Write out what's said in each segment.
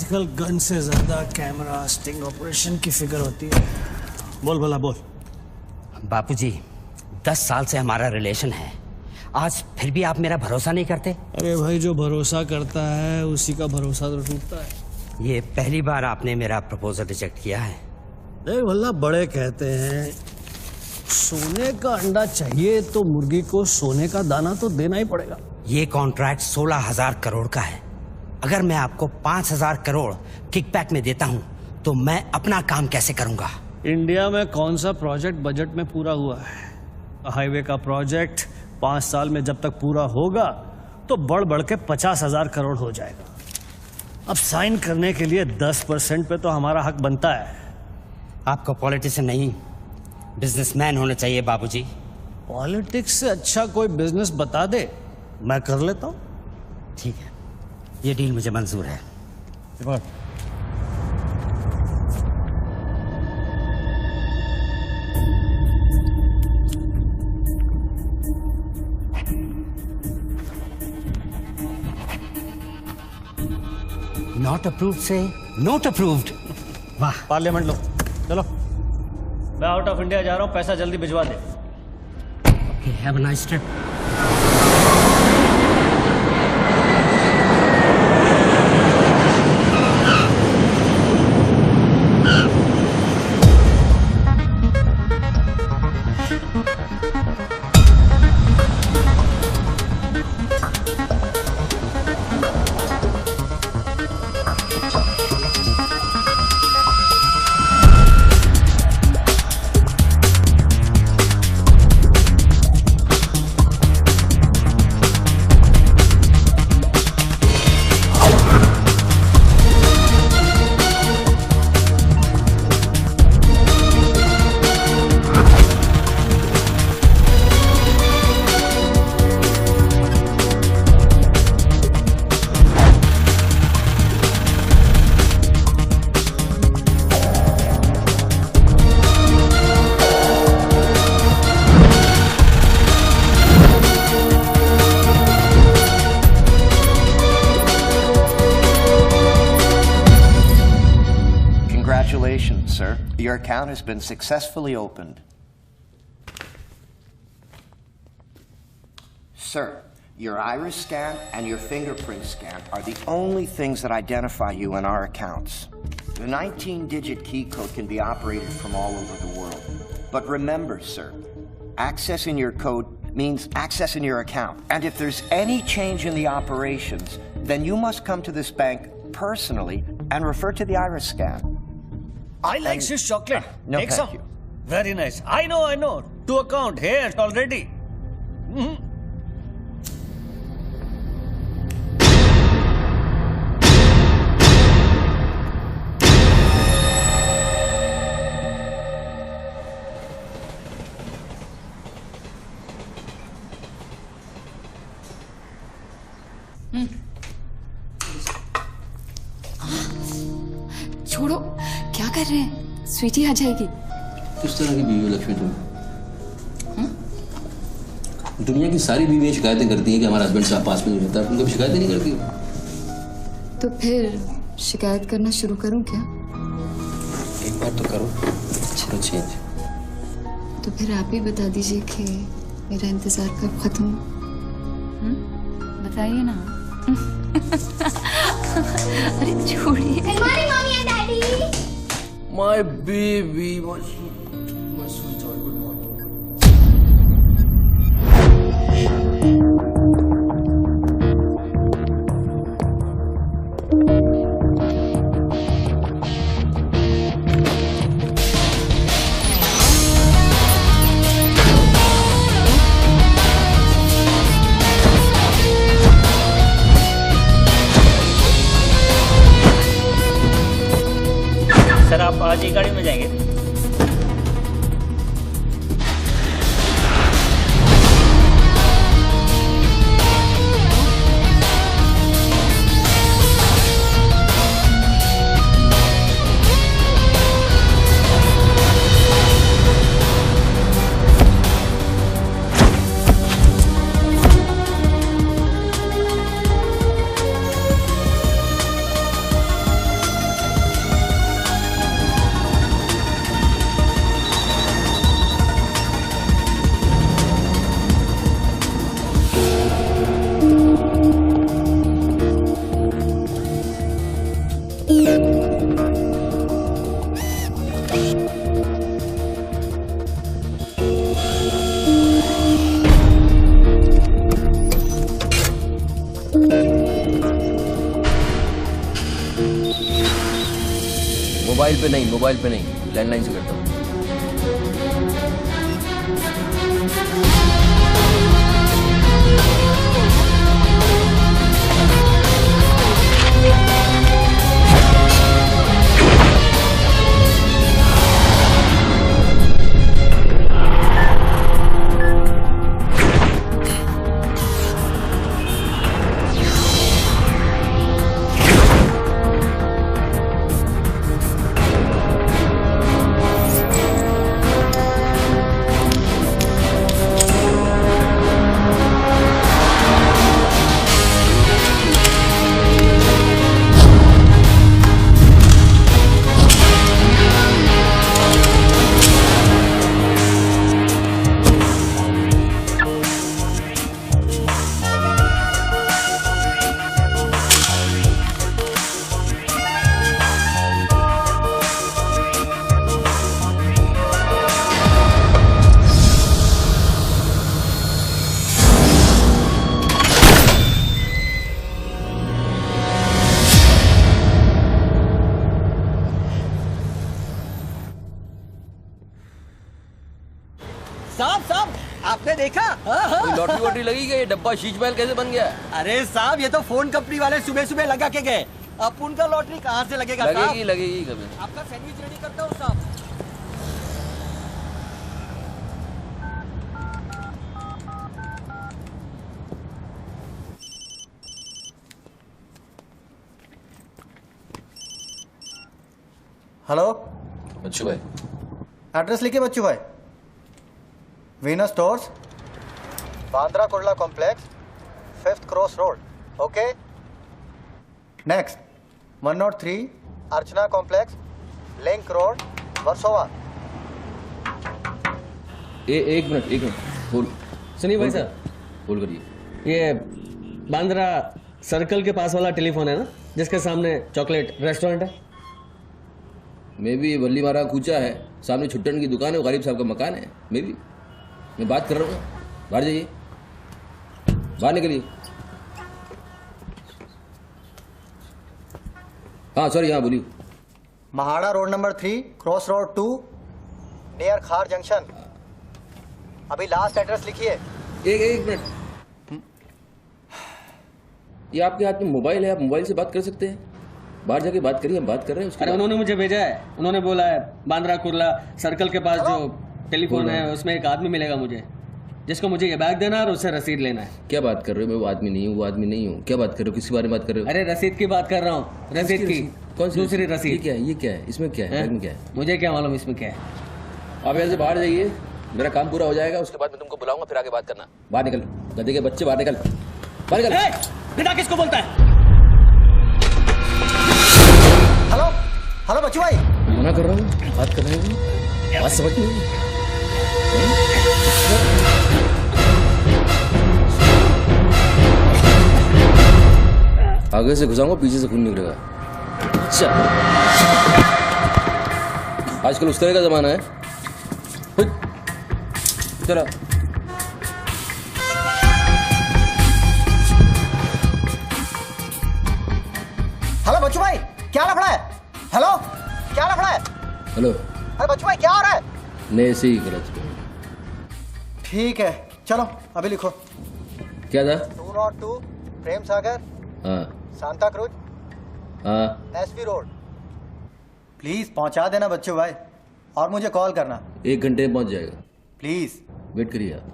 आजकल गन से ज्यादा कैमरा स्टिंग ऑपरेशन की फिक्र होती है। बोल भला बोल। बापूजी, 10 साल से हमारा रिलेशन है, आज फिर भी आप मेरा भरोसा नहीं करते? अरे भाई, जो भरोसा करता है उसी का भरोसा तो टूटता है। ये पहली बार आपने मेरा प्रपोजल रिजेक्ट किया है। देख भला, बड़े कहते हैं सोने का अंडा चाहिए तो मुर्गी को सोने का दाना तो देना ही पड़ेगा। ये कॉन्ट्रैक्ट 16,000 करोड़ का है। अगर मैं आपको 5,000 करोड़ किकबैक में देता हूं तो मैं अपना काम कैसे करूंगा? इंडिया में कौन सा प्रोजेक्ट बजट में पूरा हुआ है? हाईवे का प्रोजेक्ट 5 साल में जब तक पूरा होगा तो बढ़ बढ़ के 50,000 करोड़ हो जाएगा। अब साइन करने के लिए 10% पे तो हमारा हक बनता है। आपको पॉलिटिशियन नहीं, बिजनेसमैन होना चाहिए बाबूजी। पॉलिटिक्स से अच्छा कोई बिजनेस बता दे, मैं कर लेता हूँ। ठीक है, ये डील मुझे मंजूर है। नॉट अप्रूव्ड से नॉट अप्रूव्ड। वाह। पार्लियामेंट लो, चलो। मैं आउट ऑफ इंडिया जा रहा हूँ, पैसा जल्दी भिजवा दे। Have a nice trip. Congratulations, sir. Your account has been successfully opened. Sir, your iris scan and your fingerprint scan are the only things that identify you in our accounts. The 19-digit key code can be operated from all over the world. But remember, sir, accessing your code means accessing your account. And if there's any change in the operations, then you must come to this bank personally and refer to the iris scan. I like Swiss chocolate. No, Take thank some. you. Very nice. I know. To account here already. छोड़ो, क्या कर रहे हैं? स्वीटी आ जाएगी। किस तरह की बीवी हो लक्ष्मी तुम? दुनिया की सारी बीवियां शिकायतें करती हैं कि हमारा हस्बैंड साहब पास में नहीं रहता, तुम कभी शिकायतें नहीं करती हो? तो फिर शिकायत करना शुरू करूं क्या? एक बार तो करो, चलो चेंज। तो फिर आप ही बता दीजिए कि मेरा इंतजार कब खत्म हो? बताइए ना। अरे छोड़िए। हमारी mummy and daddy. My baby, my sweetheart, good morning. Sir, आप आज ही गाड़ी में जाएंगे? मोबाइल पे नहीं, लैंडलाइन से करता हूँ। साहब आपने देखा? कोई लॉटरी वॉटरी लगी क्या? ये डब्बा शीश महल कैसे बन गया? अरे साहब ये तो फोन कंपनी वाले सुबह सुबह लगा के गए। अब उनका लॉटरी कहाँ से लगेगा? लगेगी कभी। आपका सैंडविच रेडी करता हूँ साहब। हेलो, बच्चू भाई, एड्रेस लिखिए बच्चू भाई। Venus stores, Bandra Kurla complex, 5th cross road. Okay. Next 103 अर्चना कॉम्प्लेक्स, लिंक रोड, वर्सोवा। एक मिनट होल्ड। सुनिए भाई साहब, होल्ड करिए। ये बांद्रा सर्कल के पास वाला टेलीफोन है ना, जिसके सामने चॉकलेट रेस्टोरेंट है? मे भी वल्ली मारा कूचा है, सामने छुट्टन की दुकान है, वो गरीब साहब का मकान है। मे भी मैं बात कर रहा हूँ, बाहर जाइए, बाहर निकलिए। हाँ सॉरी, हाँ बोलिए। MHADA road number 3 cross road 2 near खार जंक्शन। अभी लास्ट एड्रेस लिखिए। एक मिनट, ये आपके हाथ में मोबाइल है, आप मोबाइल से बात कर सकते हैं। बाहर जाके बात करिए, हम बात कर रहे हैं उसके अरे बाद। उन्होंने मुझे भेजा है, उन्होंने बोला है बांद्रा कुर्ला सर्कल के पास जो टेलीफोन है उसमें एक आदमी मिलेगा मुझे, जिसको मुझे ये बैग देना है और उससे रसीद लेना है। क्या बात कर रहे हो? मैं वो आदमी नहीं हूँ। क्या बात कर रहे हो? किसके बारे में बात कर रहे हो? अरे रसीद की बात कर रहा हूँ, रसीद की। कौन सी दूसरी ये रसीद। क्या है? इसमें क्या है? बैग में क्या है? मुझे क्या मालूम इसमें क्या है। आप यहाँ से बाहर जाइए, मेरा काम पूरा हो जाएगा, उसके बाद मैं तुमको बुलाऊंगा, फिर आगे बात करना। बाहर निकल, गधे के बच्चे, बाहर निकल, बाहर निकल। बेटा किसको बोलता है? हेलो हेलो बच्चू भाई। मना कर रहा हूँ, बात कर रहे हैं, बात समझ नहीं। आगे से घुसाऊंगा, पीछे से खून निकलेगा। अच्छा, आजकल उस तरह का जमाना है। चलो हेलो बच्चू भाई, क्या लफड़ा है? हेलो, क्या लफड़ा है? हेलो, अरे बच्चू भाई क्या हो रहा है? नहीं ऐसे ही गलत। ठीक है चलो अभी लिखो। क्या था? 202 प्रेम सागर, हाँ सांता क्रूज, हाँ, एसवी रोड। प्लीज पहुंचा देना बच्चू भाई, और मुझे कॉल करना 1 घंटे में पहुंच जाएगा। प्लीज। वेट करिए आप।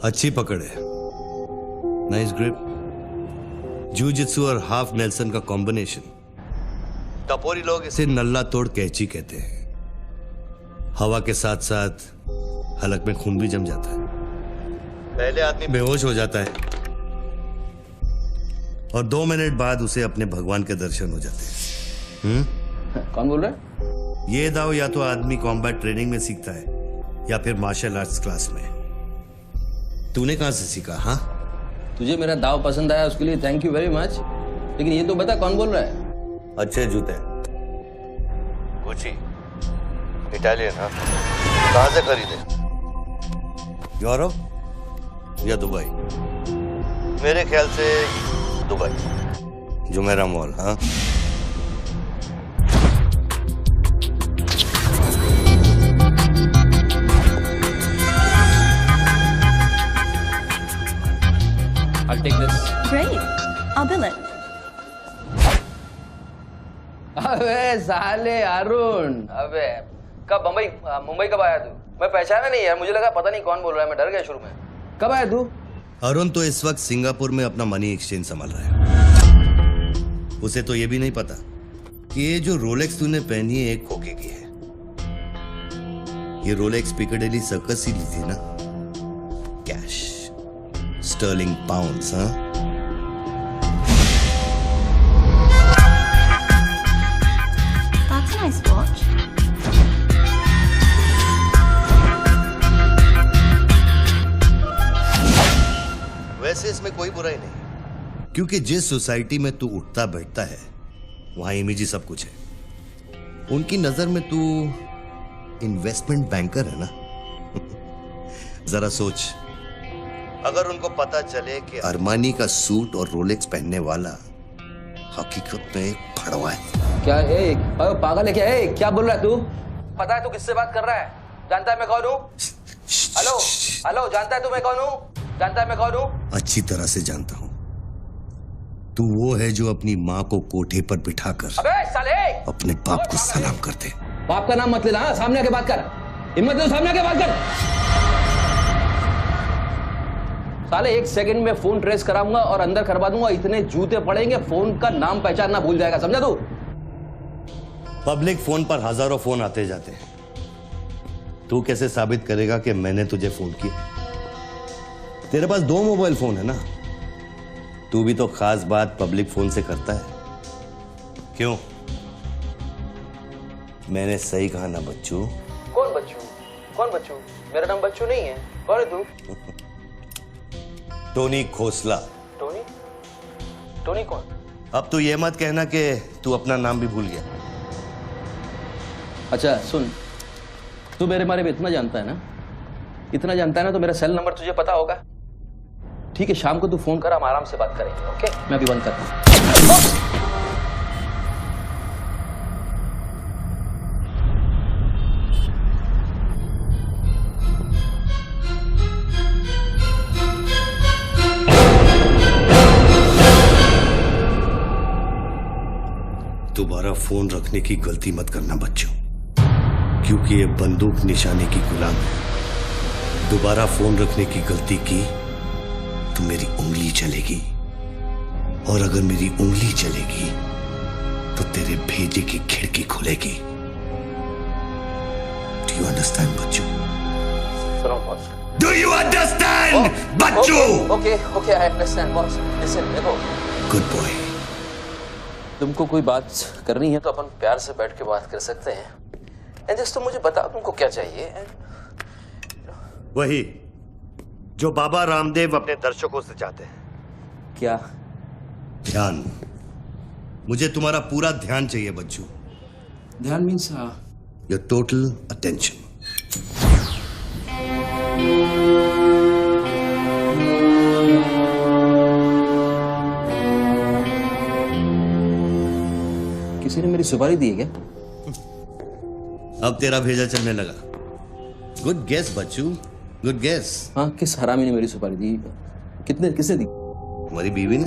अच्छी पकड़ है, नाइस ग्रिप। जूजित्सु और हाफ नेल्सन का कॉम्बिनेशन। टपोरी लोग इसे नल्ला तोड़ कैची कहते हैं। हवा के साथ साथ हलक में खून भी जम जाता है। पहले आदमी बेहोश हो जाता है और 2 मिनट बाद उसे अपने भगवान के दर्शन हो जाते हैं। कौन बोल रहा है? ये दाव या तो आदमी कॉम्बैट ट्रेनिंग में सीखता है या फिर मार्शल आर्ट्स क्लास में। तूने कहां से सीखा? हाँ, तुझे मेरा दाव पसंद आया उसके लिए थैंक यू वेरी मच, लेकिन ये तो बता कौन बोल रहा है? अच्छे जूते, गुची, इटालियन। हाँ, कहां से खरीदे? यूरोप या दुबई? मेरे ख्याल से दुबई, जुमेरा मॉल। हाँ, I'll take this. Great. I'll bill it. अबे साले अरुण, अबे कब मुंबई कब आया तू? मैं पहचाना नहीं यार, मुझे लगा पता नहीं कौन बोल रहा है, मैं डर गया शुरू में। कब आया तू? अरुण तो इस वक्त सिंगापुर में अपना मनी एक्सचेंज संभाल रहा है। उसे तो ये भी नहीं पता कि ये जो रोलेक्स तूने पहनी है एक खोखे की है। ये रोलेक्स पिकाडेली सर्कस ही ली थी ना, कैश, स्टर्लिंग पाउंड्स। हाँ, That's a nice watch. वैसे इसमें कोई बुराई नहीं, क्योंकि जिस सोसाइटी में तू उठता बैठता है वहां इमेज ही सब कुछ है। उनकी नजर में तू इन्वेस्टमेंट बैंकर है ना। जरा सोच, अगर उनको पता चले कि अरमानी का सूट और रोलेक्स पहनने वाला हकीकत में एक फड़वा है। क्या पागल है क्या? क्या बोल रहा है तू? पता है तू किससे बात कर रहा है? जानता है मैं कौन हूँ? हेलो हेलो, जानता है तू मैं कौन हूँ? जानता है मैं कौन हूँ? अच्छी तरह से जानता हूं। तू वो है जो अपनी माँ को कोठे पर बिठाकर अबे साले अपने बाप को सलाम करते। बाप का नाम मत लेना, सामने आके बात कर। हिम्मत है तो सामने आके बात कर। साले 1 सेकंड में फोन ट्रेस कराऊंगा और अंदर करवा दूंगा, इतने जूते पड़ेंगे फोन का नाम पहचानना भूल जाएगा, समझा तू? पब्लिक फोन पर हजारों फोन आते जाते हैं। तू कैसे साबित करेगा कि मैंने तुझे फोन किया? तेरे पास 2 मोबाइल फोन है ना। तू भी तो खास बात पब्लिक फोन से करता है, क्यों? मैंने सही कहा ना बच्चू? कौन बच्चू? कौन बच्चू? मेरा नाम बच्चू नहीं है। कौन है तू? टोनी खोसला। टोनी? टोनी कौन? अब तू ये मत कहना कि तू अपना नाम भी भूल गया। अच्छा सुन, तू मेरे बारे में इतना जानता है ना, इतना जानता है ना, तो मेरा सेल नंबर तुझे पता होगा। ठीक है, शाम को तू फोन कर, हम आराम से बात करेंगे। ओके, मैं अभी बंद करता हूं। दोबारा फोन रखने की गलती मत करना बच्चों, क्योंकि ये बंदूक निशाने की गुलाम है। दोबारा फोन रखने की गलती की तो मेरी उंगली चलेगी, और अगर मेरी उंगली चलेगी तो तेरे भेजे की खिड़की खुलेगी। Do you understand Bachchu? Do you understand Bachchu? Okay okay, I understand boss. Listen, देखो, गुड बॉय। तुमको कोई बात करनी है तो अपन प्यार से बैठ के बात कर सकते हैं। एंड जस्ट तुम मुझे बताओ तुमको क्या चाहिए। वही जो बाबा रामदेव अपने दर्शकों से चाहते हैं। क्या? ध्यान। मुझे तुम्हारा पूरा ध्यान चाहिए बच्चू। ध्यान मीन्स योर टोटल अटेंशन। किसी ने मेरी सुपारी दी है क्या? अब तेरा भेजा चलने लगा। गुड गेस बच्चू, गुड गेस। हाँ, किस हरामी ने मेरी सुपारी दी? किसने दी? तुम्हारी बीवी ने।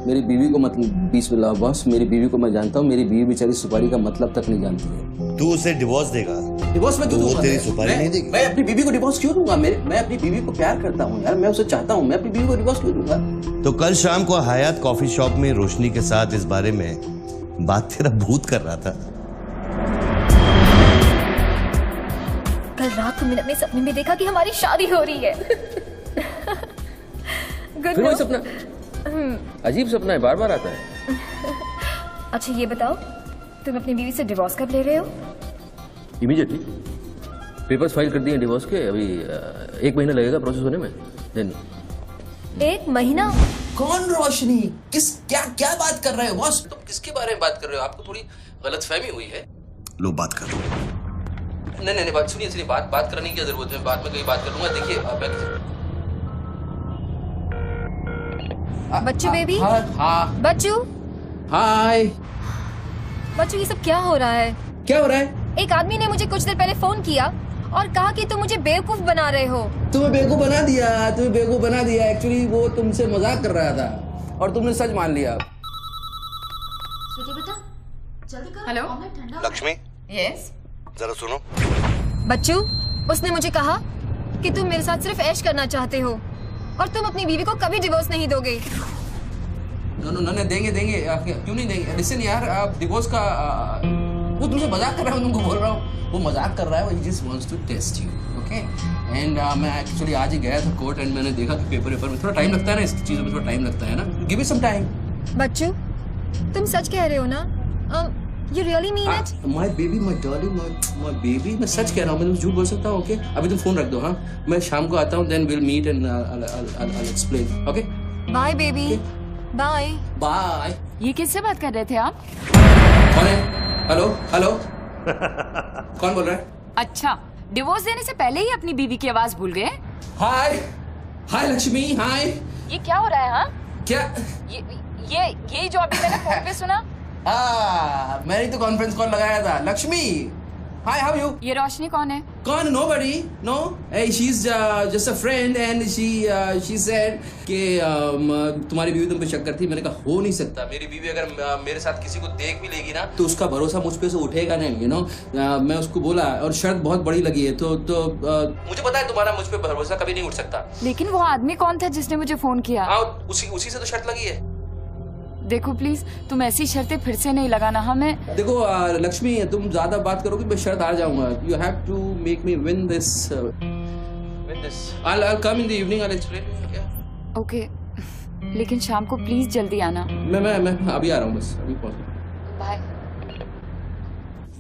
मेरी बीवी को मतलब 20 लाख बॉस, मेरी बीवी को मैं जानता हूँ। मेरी बीवी बेचारी सुपारी का मतलब तक नहीं जानती है। तू उसे डिवोर्स देगा? डिवोर्स में क्यों दूंगा? तेरी सुपारी नहीं देगी? मैं अपनी बीवी को डिवोर्स क्यों दूंगा? मैं अपनी बीवी को प्यार करता हूँ यार, मैं उसे चाहता हूँ। मैं अपनी बीवी को डिवोर्स क्यों दूंगा? तो कल शाम को हयात कॉफी शॉप में रोशनी के साथ इस बारे में बात तेरा भूत कर रहा था। कल रात को मैंने अपने सपने में देखा कि हमारी शादी हो रही है। Good फिर वही no? सपना? अजीब सपना है, बार बार आता है। अच्छा ये बताओ, तुम अपनी बीवी से डिवोर्स कब ले रहे हो? इमीडिएटली। पेपर्स फाइल कर दिए डिवोर्स के, अभी 1 महीना लगेगा प्रोसेस होने में। देन 1 महीना? कौन रोशनी? क्या क्या बात कर रहे हो बॉस? तुम किसके बारे में बात कर रहे हो? आपको थोड़ी गलतफहमी हुई है। लो बात कर। नहीं बात सुनिए, बात करने की क्या जरूरत है? बाद में कहीं बात कर लूंगा। देखिए बच्चू बेबी। हाँ बच्चू। हाय। बच्चू ये सब क्या हो रहा है? क्या हो रहा है? एक आदमी ने मुझे कुछ देर पहले फोन किया और कहा कि तुम मुझे बेवकूफ बना रहे हो। तुम्हें बेवकूफ बना दिया। एक्चुअली वो तुमसे मजाक कर रहा था और तुमने सच मान लिया। बेटा जल्दी करो। Hello Lakshmi, yes. जरा सुनो। बच्चू, उसने मुझे कहा कि तुम मेरे साथ सिर्फ ऐश करना चाहते हो और तुम अपनी बीवी को कभी डिवोर्स नहीं दोगे। नहीं देंगे। क्यों नहीं देंगे? लिसन यार, डिवोर्स का वो तुमसे मजाक कर रहा है, मैं तुमको बोल रहा हूँ। वो मजाक कर रहा है, वो just wants to test you, okay? And मैं एक्चुअली आज ही गया था कोर्ट एंड मैंने देखा कि पेपर में थोड़ा टाइम लगता है ना, इस चीज़ों में थोड़ा टाइम लगता है ना। Give me some time. बच्चू, तुम सच कह रहे हो ना? You really mean it? My baby, my darling, my baby, मैं सच कह रहा हूँ। मैं झूठ बोल सकता हूँ? ओके, अभी तुम फोन रख दो। हाँ, मैं शाम को आता हूँ, then we'll meet and I'll explain. Okay? Bye baby. Bye. Bye. ये किससे बात कर रहे थे आप? कौन है? हेलो कौन बोल रहा है? अच्छा, डिवोर्स देने से पहले ही अपनी बीवी की आवाज भूल गए? हाय लक्ष्मी, हाय। ये क्या हो रहा है? हाँ, क्या ये जो अभी मैंने फोन पे सुना। मैंने तो कॉन्फ्रेंस कॉल लगाया था। Lakshmi, hi, how you? ये रोशनी कौन है? कौन? Nobody, no. She is just a friend and she said कि तुम्हारी बीवी तुम पे शक करती। मैंने कहा हो नहीं सकता, मेरी बीवी अगर मेरे साथ किसी को देख भी लेगी ना तो उसका भरोसा मुझ पे से उठेगा नहीं, यू नो। मैं उसको बोला और शर्त बहुत बड़ी लगी है, तो मुझे पता है तुम्हारा मुझ पे भरोसा कभी नहीं उठ सकता। लेकिन वो आदमी कौन था जिसने मुझे फोन किया? उसी से तो शर्त लगी है। देखो प्लीज, तुम ऐसी शर्तें फिर से नहीं लगाना। हमें देखो लक्ष्मी, तुम ज्यादा बात करोगे मैं शर्त हार जाऊंगा। You have to make me win this. I'll come in the evening, I'll explain. Yeah. Okay, लेकिन शाम को प्लीज जल्दी आना। मैं अभी आ रहा हूँ, बस अभी पहुंच। बाय।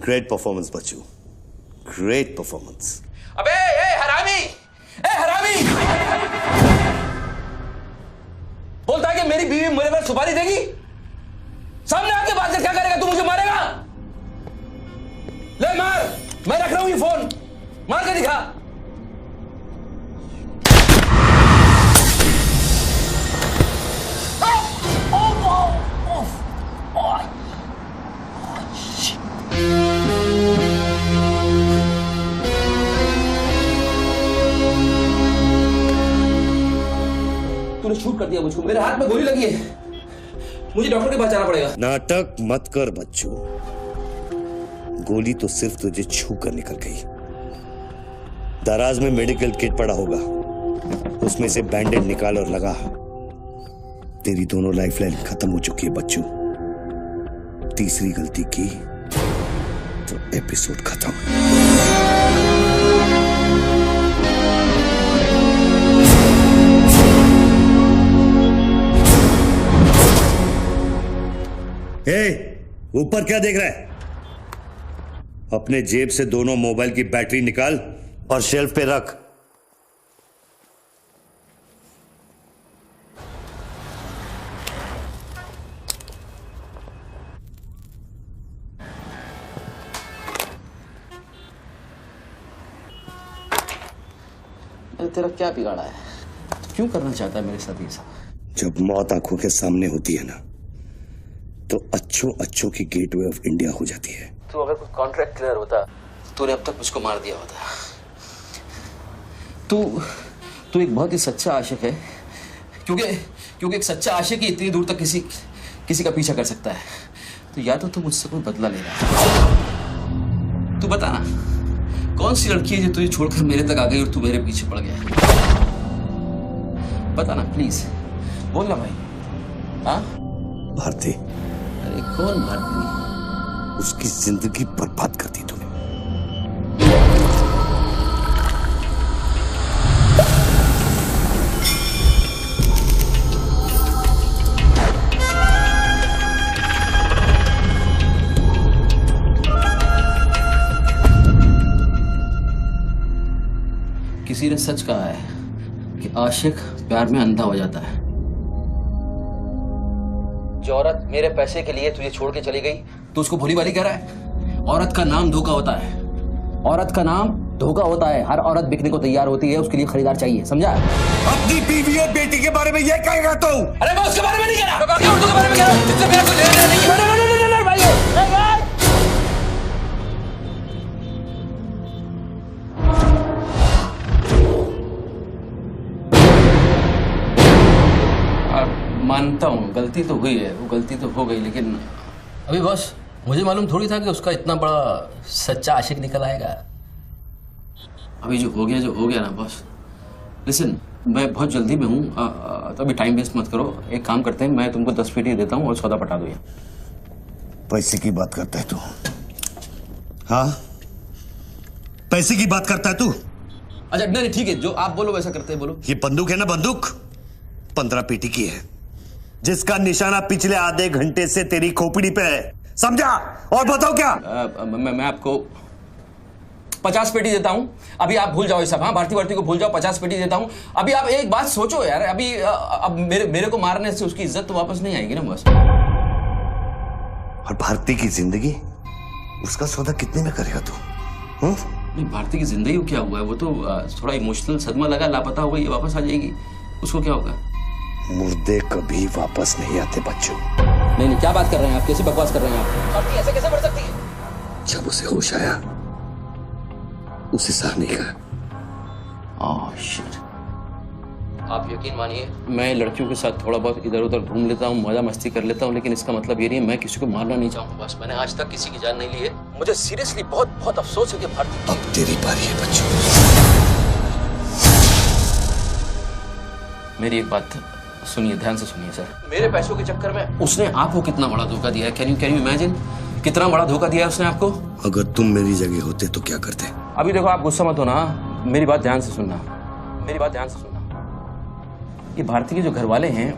ग्रेट परफॉर्मेंस बच्चू, ग्रेट परफॉर्मेंस। अबे हरामी, बोलता है कि मेरी बीवी मेरे पर सुपारी देगी। सामने आके बात कर, क्या करेगा? तू मुझे मारेगा? ले मार, मैं रख रहा हूं ये फोन, मार के दिखा। तूने शूट कर दिया मुझको, मेरे हाथ में गोली लगी है, मुझे डॉक्टर के पास जाना पड़ेगा। नाटक मत कर बच्चू, गोली तो सिर्फ तुझे छू कर निकल गई। दराज में मेडिकल किट पड़ा होगा, उसमें से बैंडेड निकाल और लगा। तेरी दोनों लाइफलाइन खत्म हो चुकी है बच्चू। तीसरी गलती की तो एपिसोड खत्म। ऊपर क्या देख रहा है? अपने जेब से दोनों मोबाइल की बैटरी निकाल और शेल्फ पे रख। तेरा क्या बिगाड़ा है? क्यों करना चाहता है मेरे साथ ये सब? जब मौत आंखों के सामने होती है ना, तो अच्छों की गेटवे ऑफ इंडिया हो जाती है। तो अगर कुछ कॉन्ट्रैक्ट क्लियर होता, तूने अब तक मुझको मार दिया होता। तू एक बहुत ही सच्चा आशिक है, क्योंकि एक सच्चा आशिक ही इतनी दूर तक किसी का पीछा कर सकता है। तो या तो तू मुझसे कोई बदला ले रहा है। तू बता ना, कौन सी लड़की है जो तुझे छोड़कर मेरे तक आ गई और तू मेरे पीछे पड़ गया? बता ना प्लीज, बोल ना भाई। हाँ, भारती। अरे कौन भारती? उसकी जिंदगी बर्बाद कर दी तूने। किसी ने सच कहा है कि आशिक प्यार में अंधा हो जाता है। जो औरत मेरे पैसे के लिए तुझे छोड़ के चली गई तो उसको भोली भाली कह रहा है। औरत का नाम धोखा होता है। औरत का नाम धोखा होता है। हर औरत बिकने को तैयार होती है, उसके लिए खरीदार चाहिए, समझा? अपनी बीवी और बेटी के बारे में ये कहेगा तू? अरे मैं उसके बारे में नहीं कह रहा, मैं उर्दू के बारे में कह रहा हूं, जिससे मेरा कोई लेना नहीं है। मानता हूँ गलती तो हुई है, वो गलती तो हो गई, लेकिन अभी बस मुझे मालूम थोड़ी था कि उसका इतना बड़ा सच्चा आशिक निकल आएगा। अभी जो हो गया ना बॉस। लिसन, मैं बहुत जल्दी में हूँ, तो अभी टाइम वेस्ट मत करो। एक काम करते हैं, मैं तुमको 10 पेटी देता हूँ और सौदा पटा दो। ये पैसे की बात करता है तू? हाँ, पैसे की बात करता है तू? अच्छा नहीं ठीक है, जो आप बोलो वैसा करते हैं, बोलो। ये बंदूक है ना, बंदूक 15 पेटी की है, जिसका निशाना पिछले आधे घंटे से तेरी खोपड़ी पे है, समझा? और बताओ क्या? मैं आपको 50 पेटी देता हूं। अभी आप भूल जाओ ये सब। हाँ, भारती को भूल जाओ, 50 पेटी देता हूं। अभी आप एक बात सोचो यार, अभी अब मेरे को मारने से उसकी इज्जत तो वापस नहीं आएगी ना बस। और भारती की जिंदगी, उसका सौदा कितने में करेगा तू? नहीं, भारती की जिंदगी को क्या हुआ है? वो तो थोड़ा इमोशनल सदमा लगा, लापता हो गई, वापस आ जाएगी। उसको क्या होगा? मुर्दे कभी वापस नहीं आते बच्चों। नहीं, क्या बात कर रहे हैं आप? कैसी बकवास कर रहे हैं आप? भारती ऐसे कैसे बढ़ सकती है? जब उसे होश आया, उसे सहने का। शिट। आप यकीन मानिए, मैं लड़कियों के साथ थोड़ा बहुत इधर उधर घूम लेता हूँ, मजा मस्ती कर लेता हूँ, लेकिन इसका मतलब ये नहीं है मैं किसी को मारना नहीं चाहूँगा। बस मैंने आज तक किसी की जान नहीं ली है। मुझे सीरियसली बहुत बहुत अफसोस है कि भारती। अब तेरी बारी है बच्चों। मेरी एक बात सुनिए, ध्यान से सुनिए सर। मेरे पैसों के चक्कर में उसने आपको कितना बड़ा धोखा दिया है? Can you imagine? कितना बड़ा धोखा दिया है उसने आपको? अगर तुम मेरी जगह होते तो क्या करते? अभी देखो, आप गुस्सा मत होना, मेरी बात ध्यान से सुनना, मेरी बात ध्यान से सुनना। ये भारती के जो घर वाले हैं,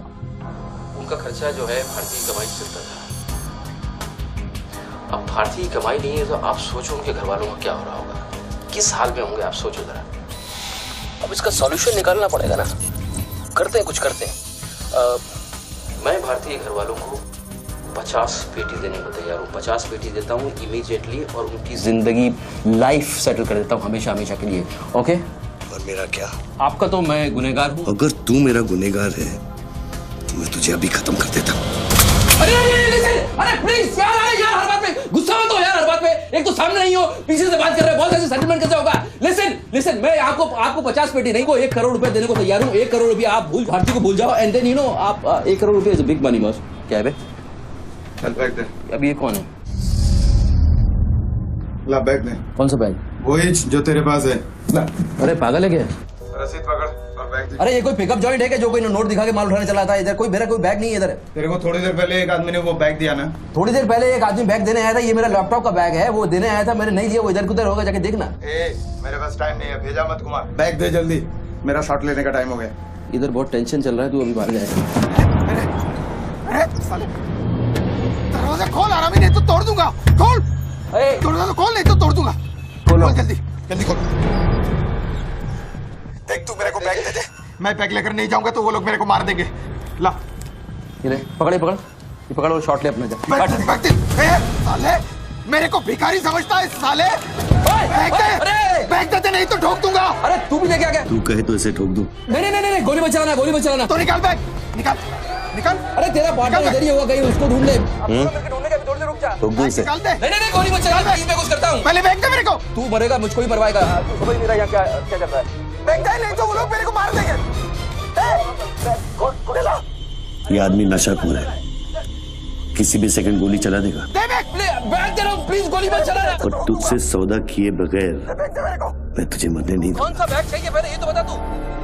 उनका खर्चा जो है भारती की कमाई से चलता था। अब भारती की कमाई नहीं है तो आप सोचो उनके घर वालों का क्या हो रहा होगा, किस हाल में होंगे, आप सोचो जरा। अब इसका सॉल्यूशन निकालना पड़ेगा ना। करते हैं, कुछ करते हैं। मैं भारतीय घर वालों को 50 पेटी देने को तैयार हूँ। 50 पेटी देता हूँ इमीडिएटली, और उनकी जिंदगी, लाइफ सेटल कर देता हूँ हमेशा हमेशा के लिए। ओके? और मेरा क्या? आपका तो मैं गुनहगार हूँ। अगर तू मेरा गुनहगार है तो मैं तुझे अभी खत्म कर देता हूँ। अरे प्लीज यार, हर बात में गुस्सा मत हो यार, हर बात में। एक तो सामने नहीं हो, पीछे से बात कर रहे हो, बहुत ऐसे सेटलमेंट कैसे होगा? लिसन, मैं आपको 50 पेटी नहीं, वो 1 करोड़ रुपए देने को तैयार हूँ। 1 करोड़ रुपया आप भारती को भूल जाओ, एंड देन यू नो, आप 1 करोड़ रुपया is a big money boss. क्या है बे? चल बैग दे। अब ये कौन है? ला बैग दे। कौन सा बैग? वही जो तेरे पास है। ला। अरे पागल है क्या? रसीद पकड़ और बैग दे। अरे ये कोई पिकअप जॉइंट है क्या जो कोई नोट दिखा के माल उठाने चला था? इधर मेरा कोई बैग नहीं है इधर। तेरे को थोड़ी देर पहले एक आदमी ने वो बैग दिया ना? थोड़ी देर पहले एक आदमी बैग देने आया था। ये मेरा लैपटॉप का बैग है, वो देने आया था, मैंने नहीं लिया। वो इधर उधर होगा, जाके देखना। मेरे पास टाइम नहीं है, भेजा मत घुमा। बैग दे जल्दी, मेरा शॉट लेने का टाइम हो गया। इधर बहुत टेंशन चल रहा है, तू अभी भाग जाएगा। दरवाजा खोल, आरामी, नहीं तो तोड़ दूंगा। खोल दरवाजा, खोल नहीं तो तोड़ दूंगा। खोल जल्दी जल्दी खोल। देख, तू मेरे को बैग दे दे, मैं बैग लेकर नहीं जाऊंगा तो वो लोग मेरे को मार देंगे। ला ये पकड़ और शॉट ले अपना। साले मेरे को भिखारी समझता है साले। बैग दे नहीं तो ठोक दूंगा। अरे तू भी लेके आ गया? तू कहे तो इसे ठोक दूं? नहीं, गोली मत चलाना। तो निकाल बैग, निकाल। अरे तेरा पार्टनर इधर ही होगा कहीं, उसको ढूंढ ले। ढूंढने का थोड़ी देर रुक जा। ठोक दूं इसे? नहीं, गोली मत चला, मैं कुछ करता हूँ। पहले बैग दे मेरे को। तू मरेगा, मुझको ही मरवाएगा। समझ नहीं रहा यहाँ क्या चल रहा है। बैग दे, नहीं तो वो लोग मेरे को मार देंगे। ये आदमी नशाखोर है, किसी भी सेकंड गोली चला देगा। बैग दे रहा हूँ, प्लीज गोली मत चलाना। और तुझसे सौदा किए बगैर मैं तुझे मरने नहीं दूंगा। कौन सा बैग चाहिए पहले ये तो बता तू।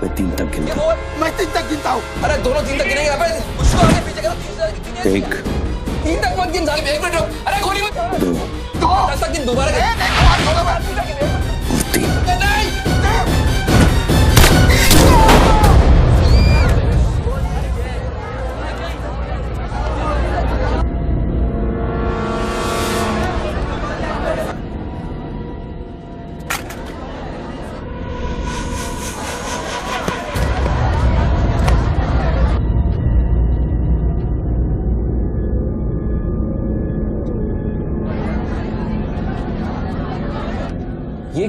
मैं 3 तक गिनता हूँ। मैं 3 तक गिनता हूँ। अरे दोनों 3 तक गिनेंगे, उसको आगे पीछे करो। 1 3 तक मत गिन साले, 1 मिनट रुक। अरे गोली मत। 2 10 तक गिन, दोबारा गिन। और 3।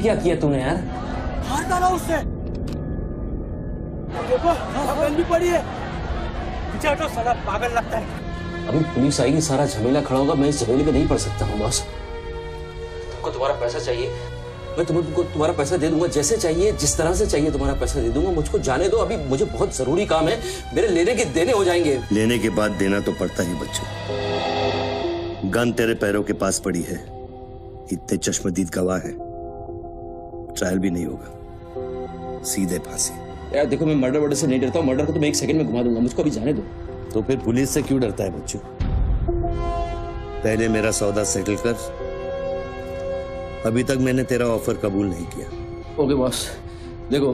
क्या किया तूने यार? मार डाला उससे। देखो गन भी पड़ी है। पीछे हटो साला पागल लगता है। अभी पुलिस आएगी, सारा झमेला खड़ा होगा, मैं इस झमेले में नहीं पड़ सकता हूँ बॉस। तुमको तुम्हारा पैसा चाहिए, मैं तुमको तुम्हारा पैसा दे दूंगा, जैसे चाहिए जिस तरह से चाहिए तुम्हारा पैसा दे दूंगा। मुझको जाने दो, अभी मुझे बहुत जरूरी काम है, मेरे लेने के देने हो जाएंगे। लेने के बाद देना तो पड़ता ही बच्चों। गन तेरे पैरों के पास पड़ी है, इतने चश्मदीद गवाह है, ट्रायल भी नहीं होगा, सीधे फांसी। यार देखो, मैं मर्डर से नहीं डरता हूँ, मर्डर को तो मैं 1 सेकंड में घुमा दूंगा, मुझको अभी जाने दो। तो फिर पुलिस से क्यों डरता है बच्चों? पहले मेरा सौदा सेटल कर। अभी तक मैंने तेरा ऑफर कबूल नहीं किया। ओके बॉस, देखो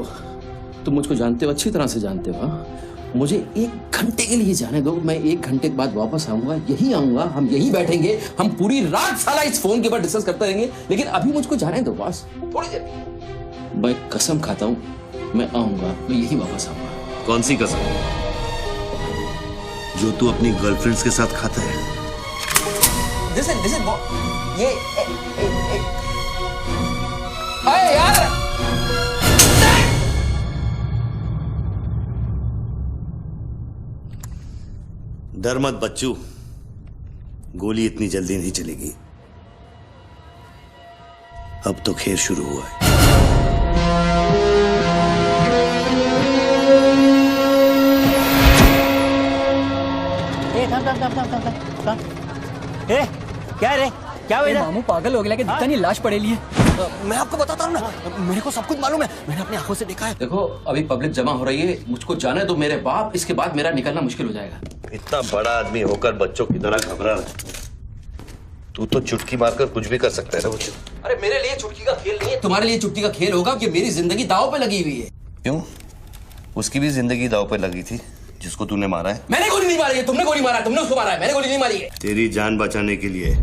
तुम मुझको जानते हो, अच्छी तरह से जानते हो। मुझे 1 घंटे के लिए जाने दो, मैं 1 घंटे के बाद वापस आऊंगा, यही आऊंगा, हम यही बैठेंगे, हम पूरी रात साला इस फोन के ऊपर डिस्कस करते रहेंगे, लेकिन अभी मुझको जाने दो बॉस, थोड़ी देर। मैं कसम खाता हूँ, मैं आऊंगा, मैं यही वापस आऊंगा। कौन सी कसम? जो तू अपनी गर्लफ्रेंड्स के साथ खाता है। ये अरे यार, डर मत बच्चू, गोली इतनी जल्दी नहीं चलेगी। अब तो खेल शुरू हुआ है। क्या रे, क्या हुआ? मामू पागल हो गया कि दिखता नहीं, लाश पड़ेली है। मैं आपको बताता हूँ ना, मेरे को सब कुछ मालूम है, मैंने अपनी आंखों से देखा है। देखो अभी पब्लिक जमा हो रही है, मुझको जाने दो मेरे बाप, इसके बाद मेरा निकलना मुश्किल हो जाएगा। इतना बड़ा आदमी होकर बच्चों की तरह घबरा रहा है। तू तो चुटकी मारकर कुछ भी कर सकता है ना बच्चों। अरे मेरे लिए चुटकी का खेल नहीं है, तुम्हारे लिए चुटकी का खेल होगा कि मेरी जिंदगी दांव पे लगी हुई है। क्यों? उसकी भी जिंदगी दांव पे लगी थी जिसको तूने मारा है। मैंने गोली नहीं मारी है, तुमने गोली मारा है, तुमने उसको मारा है, मैंने गोली नहीं मारी है। तेरी जान बचाने के लिए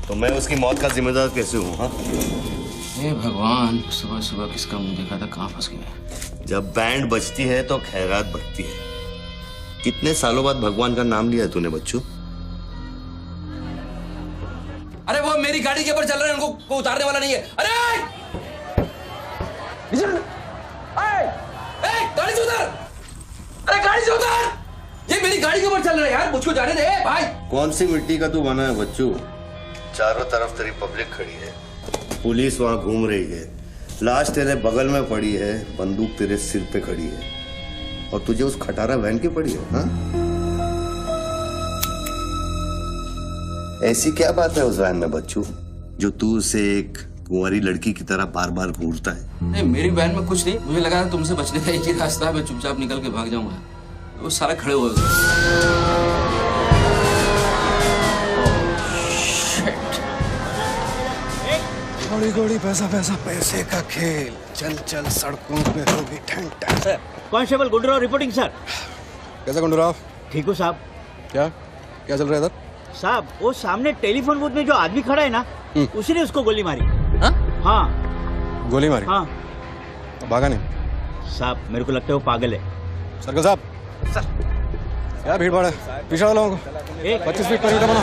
तो मैं उसकी मौत का जिम्मेदार कैसे हूँ? हाँ, हे भगवान, सुबह सुबह किसका मुंह देखा था, कहाँ फंस गए। जब बैंड बजती है तो खैरात बढ़ती है। कितने सालों बाद भगवान का नाम लिया तूने बच्चू? अरे वो मेरी गाड़ी के ऊपर चल रहे हैं, उनको उतारने वाला नहीं है। अरे गाड़ी से उतर, अरे गाड़ी से उतर, ये मेरी गाड़ी के ऊपर चल रहा है यार, मुझको जाने दे भाई। कौन सी मिट्टी का तू बना है बच्चू? चारों तरफ तेरी पब्लिक खड़ी है, पुलिस वहां घूम रही है, लाश तेरे बगल में पड़ी है, बंदूक तेरे सिर पे खड़ी है, और तुझे उस खटारा वैन के पड़ी है। हाँ? ऐसी क्या बात है उस वैन में बच्चू जो तू उसे एक कुंवारी लड़की की तरह बार बार घूरता है? नहीं, मेरी वैन में कुछ नहीं, मुझे लगा तुमसे बचने का एक ही रास्ता है, मैं चुपचाप निकल के भाग जाऊंगा। वो सारे खड़े हुए थोड़ी थोड़ी पैसा पैसा, पैसे का खेल, चल चल सड़कों पे होगी ठंड। Constable Gundurao reporting sir. कैसा गुंडूराव? ठीक हो साहब? क्या क्या चल रहा है इधर? साहब वो सामने टेलीफोन बूथ में जो आदमी खड़ा है ना, उसी ने उसको गोली मारी। हाँ गोली मारी? हाँ। तो भागा नहीं? साहब मेरे को लगता है वो पागल है। सर्कल साहब सर, क्या भीड़ भाड़ है, पीछे वालों को 25 फीट पर बना।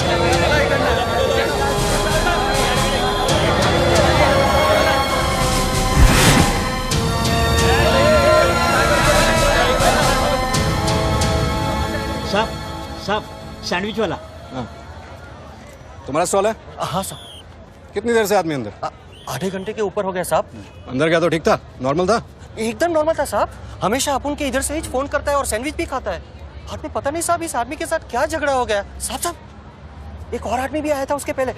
साहब साहब सैंडविच वाला। तुम्हारा स्टॉल है? हाँ साहब। कितनी देर से आदमी अंदर? आधे घंटे के ऊपर हो गया साहब। अंदर गया तो ठीक था, नॉर्मल था? एकदम नॉर्मल था साहब, हमेशा अपन के इधर से ही फोन करता है और सैंडविच भी खाता है। हाथ में पता नहीं साहब इस आदमी के साथ क्या झगड़ा हो गया। साहब साहब एक और आदमी भी आया था उसके पहले।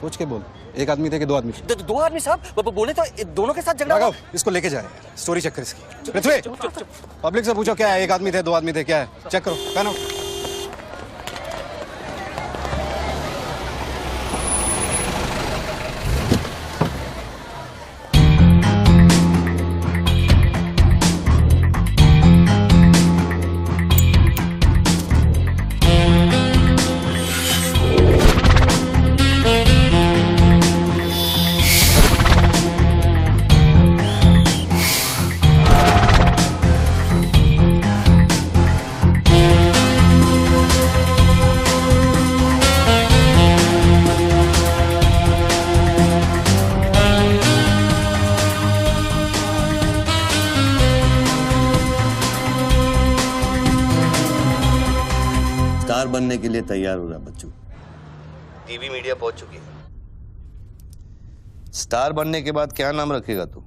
सोच के बोल, एक आदमी थे कि 2 आदमी? 2 आदमी साहब, बोले तो दोनों के साथ झगड़ा हुआ। इसको लेके जाए, स्टोरी चेक कर इसकी। पृथ्वी, पब्लिक से पूछो क्या है, 1 आदमी थे 2 आदमी थे, क्या है, चेक करो। पहनो। बनने के लिए तैयार हो रहा बच्चू। टीवी मीडिया पहुंच चुकी है। स्टार बनने के बाद क्या नाम रखेगा तू?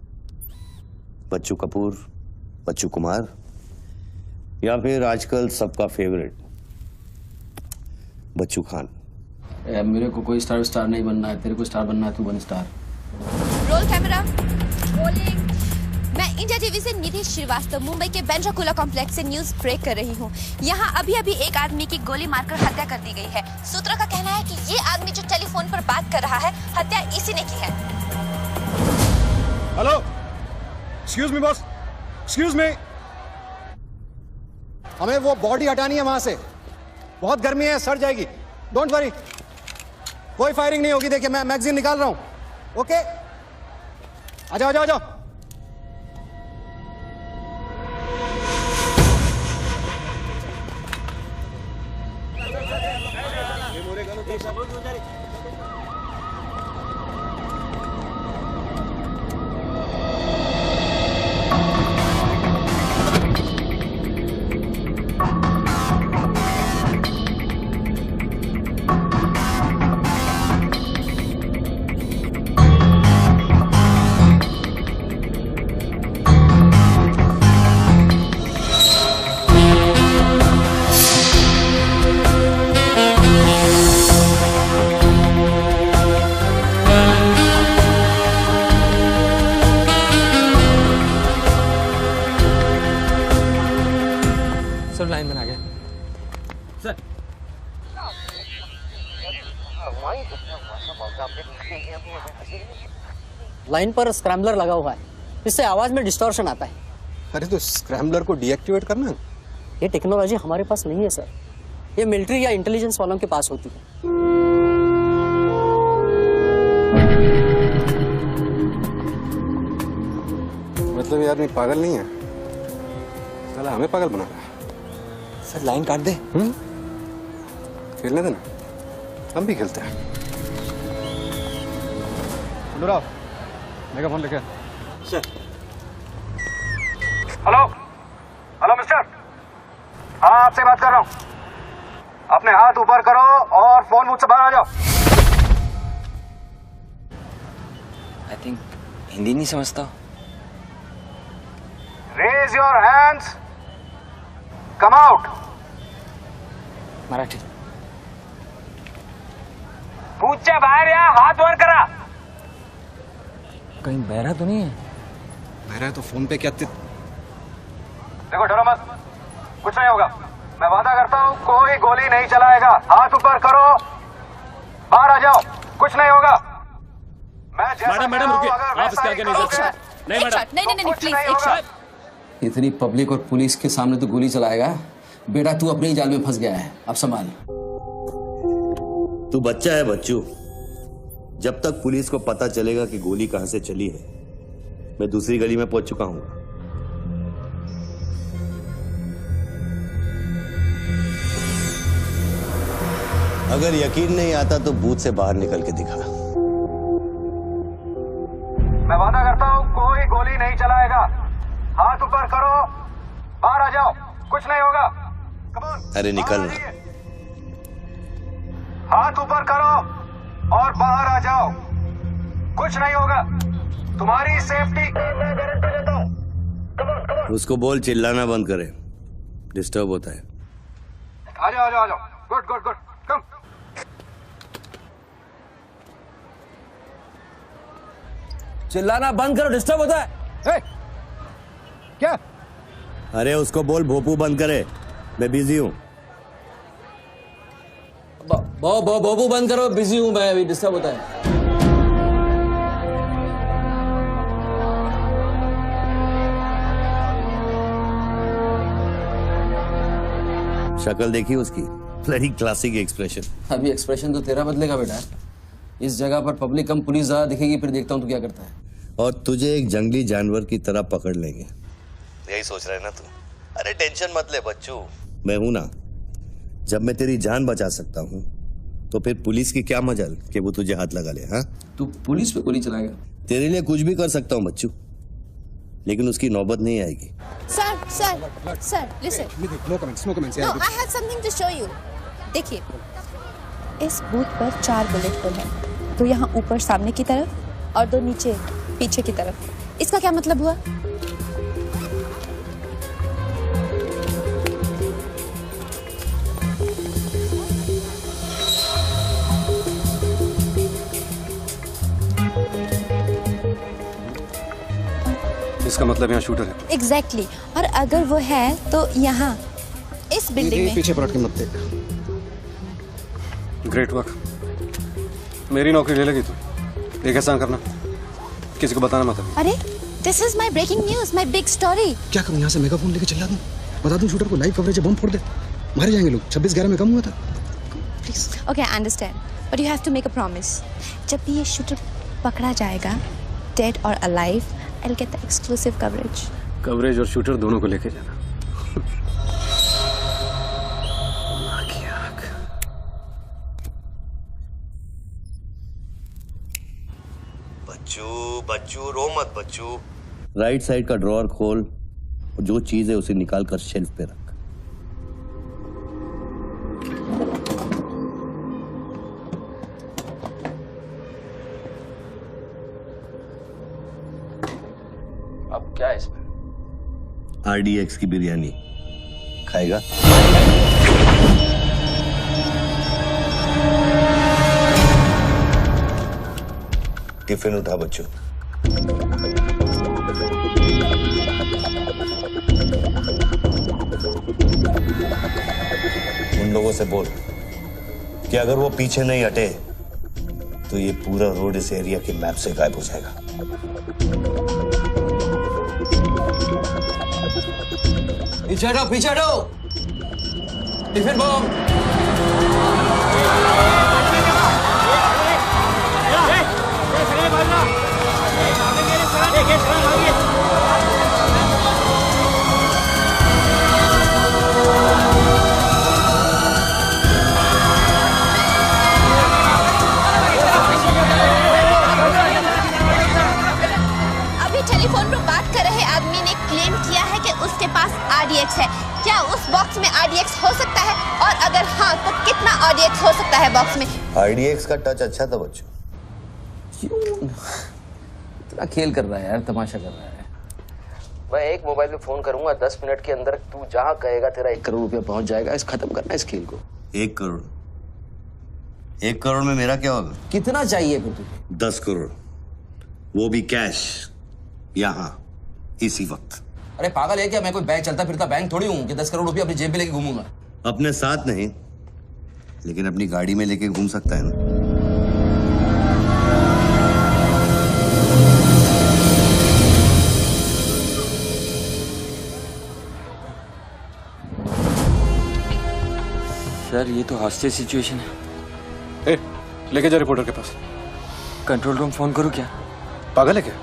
बच्चू कपूर, बच्चू कुमार, या फिर आजकल सबका फेवरेट बच्चू खान? मेरे को कोई स्टार नहीं बनना है, तेरे को स्टार बनना है, तू बन स्टार। Roll camera, rolling. मैं इंडिया टीवी से निधि श्रीवास्तव मुंबई के बेंड्रा कुला कॉम्प्लेक्स से न्यूज ब्रेक कर रही हूँ। यहाँ अभी एक आदमी की गोली मारकर हत्या कर दी गई है। सूत्रों का कहना है कि ये आदमी जो टेलीफोन पर बात कर रहा है, हत्या इसी ने की है। Hello, excuse me boss, excuse me. हमें वो बॉडी हटानी है वहां से, बहुत गर्मी है, सड़ जाएगी। डोंट वरी, कोई फायरिंग नहीं होगी। देखिए मैं मैगजीन निकाल रहा हूं। ओके, आ जाओ, आ जाओ, आ जाओ। सब लाइन बना गए सर। लाइन पर स्क्रैम्बलर लगा हुआ है, इससे आवाज में डिस्टॉर्शन आता है। अरे तो स्क्रैम्बलर को डीएक्टिवेट करना। ये टेक्नोलॉजी हमारे पास नहीं है सर, ये मिलिट्री या इंटेलिजेंस वालों के पास होती है। मतलब ये आदमी पागल नहीं है, साला हमें पागल बना रहा है। सर लाइन काट दे। खेलने देना, हम भी खेलते हैं। राव, मेगा फोन लेके। सर। हेलो, हेलो मिस्टर, हाँ आपसे बात कर रहा हूँ। अपने हाथ ऊपर करो और फोन मुझसे बाहर आ जाओ। आई थिंक हिंदी नहीं समझता। Raise your hands, come out. Marathi. पूछे बाहर या हाथ ऊपर करा। कहीं बहरा तो नहीं है? बहरा है तो फोन पे क्या देखो डरो मत, कुछ नहीं होगा। मैं वादा करता हूँ कोई गोली नहीं चलाएगा। हाथ ऊपर करो, बाहर आ जाओ, कुछ नहीं होगा। मैं मैडम रुकिए, आप इसके आगे नहीं जा सकते। नहीं मैडम, नहीं प्लीज, एक शॉट। इतनी पब्लिक और पुलिस के सामने तो गोली चलाएगा? बेटा तू अपने ही जाल में फंस गया है, अब संभाल। तू बच्चा है बच्चू। जब तक पुलिस को पता चलेगा कि गोली कहां से चली है, मैं दूसरी गली में पहुंच चुका हूं। अगर यकीन नहीं आता तो बूथ से बाहर निकल के दिखा। मैं वादा करता हूँ कोई गोली नहीं चलाएगा। हाथ ऊपर करो, बाहर आ जाओ, कुछ नहीं होगा। अरे निकल ना। हाथ ऊपर करो और बाहर आ जाओ, कुछ नहीं होगा। तुम्हारी सेफ्टी मैं गारंटी देता हूँ। उसको बोल चिल्लाना बंद करे, डिस्टर्ब होता है। आ जाओ, आ जाओ, आ जाओ। गुड गुड गुड, कम। चिल्लाना बंद करो, डिस्टर्ब होता है। hey! क्या? अरे उसको बोल भोपू बंद करे, मैं बिजी हूँ। बोबू बंद करो, बिजी हूँ मैं, अभी डिस्टर्ब होता है। शक्ल देखी उसकी, ब्लडी क्लासिक एक्सप्रेशन। अभी एक्सप्रेशन तो तेरा बदलेगा बेटा। इस जगह पर पब्लिक कम पुलिस ज्यादा दिखेगी, फिर देखता हूँ तू क्या करता है। और तुझे एक जंगली जानवर की तरह पकड़ लेंगे। यही सोच रहा है ना तू? अरे टेंशन मत ले बच्चू, मैं हूं ना। जब मैं तेरी जान बचा सकता हूं तो फिर पुलिस की क्या मजाल कि वो तुझे हाथ लगा ले। हाँ, तू पुलिस पे गोली चलाएगा? तेरे लिए कुछ भी कर सकता हूं बच्चू, लेकिन उसकी नौबत नहीं Sir, listen. No comments, no comments. No, I have something to show you. देखिए, इस बूथ पर 4 बुलेट होल है, 2 यहाँ ऊपर सामने की तरफ और 2 नीचे पीछे की तरफ। इसका क्या मतलब हुआ? इसका मतलब यहाँ शूटर है। एग्जैक्टली और अगर वो है तो यहाँ इस बिल्डिंग में। पीछे पलट के मत देख। Great work. मेरी नौकरी ले लेगी तू। एक एहसान करना, किसी को बताना मत। अरे this is my breaking news, my big story. क्या करूँ, यहाँ से मेगाफोन लेके चिल्ला दूँ, बता दूँ शूटर को लाइव कवरेज है, बम फोड़ दे, मारे जाएंगे लोग। 26/11 में कम हुआ था। Please okay I understand but you have to make a promise. जब भी ये शूटर पकड़ा जाएगा, डेड और alive, I will get the exclusive coverage. Coverage और शूटर दोनों को लेके जाना। बच्चू रो मत बच्चू। राइट साइड का ड्रॉअर खोल और जो चीज है उसे निकाल कर शेल्फ पे रख। अब क्या है इसमें? RDX की बिरयानी खाएगा? टिफिन उठा बच्चों। उन लोगों से बोल कि अगर वो पीछे नहीं हटे तो ये पूरा रोड इस एरिया के मैप से गायब हो जाएगा। पीछे हटो, पीछे हटो। Tiffin bomb. अभी टेलीफोन पर बात कर रहे आदमी ने क्लेम किया है कि उसके पास RDX है। क्या उस बॉक्स में RDX हो सकता है, और अगर हाँ तो कितना RDX हो सकता है बॉक्स में? RDX का टच अच्छा था बच्चों। इतना खेल कर रहा है यार, तमाशा कर रहा है। मैं एक मोबाइल पे फोन करूंगा, 10 मिनट के अंदर तू जहां कहेगा तेरा 1 करोड़ रुपया पहुंच जाएगा। इस खत्म करना है इस खेल को। 1 करोड़? 1 करोड़ में मेरा क्या होगा? कितना चाहिए फिर तुझे? 10 करोड़, वो भी कैश, यहाँ इसी वक्त। अरे पागल है क्या? मैं कोई बैंक चलता फिरता बैंक थोड़ी हूँ कि 10 करोड़ रुपया अपनी जेब में लेके घूमूंगा। अपने साथ नहीं, लेकिन अपनी गाड़ी में लेके घूम सकता है ना। सर ये तो हॉस्टेज सिचुएशन है। ए, लेके जा रिपोर्टर के पास। कंट्रोल रूम फोन करूं क्या? पागल है क्या?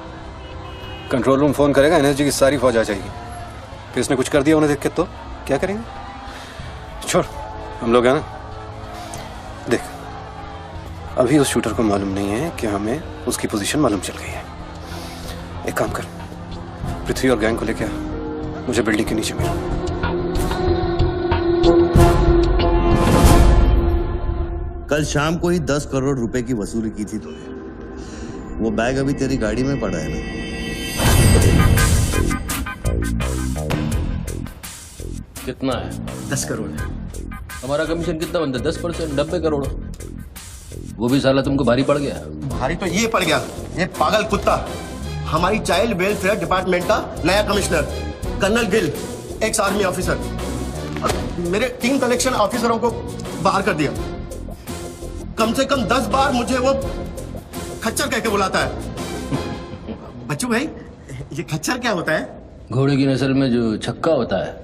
कंट्रोल रूम फोन करेगा, एनएसजी की सारी फौज आ जाएगी। फिर इसने कुछ कर दिया उन्हें देख के तो क्या करेंगे? छोड़, हम लोग हैं ना। देख, अभी उस शूटर को मालूम नहीं है कि हमें उसकी पोजीशन मालूम चल गई है। एक काम कर, पृथ्वी और गैंग को लेके आ, मुझे बिल्डिंग के नीचे मिल। कल शाम को ही 10 करोड़ रुपए की वसूली की थी तूने। वो बैग अभी तेरी गाड़ी में पड़ा है ना? कितना है? 10 करोड़ है। हमारा कमीशन कितना बनता है? 10%, 90 करोड़। वो भी साला तुमको भारी पड़ गया। भारी तो ये पड़ गया, ये पागल कुत्ता हमारी चाइल्ड वेलफेयर डिपार्टमेंट का नया commissioner colonel Gill, ex army officer, मेरे 3 कलेक्शन ऑफिसरों को बाहर कर दिया। कम से कम 10 बार मुझे वो खच्चर कह के बुलाता है। बच्चू भाई, ये खच्चर क्या होता है? घोड़े की नस्ल में जो छक्का होता है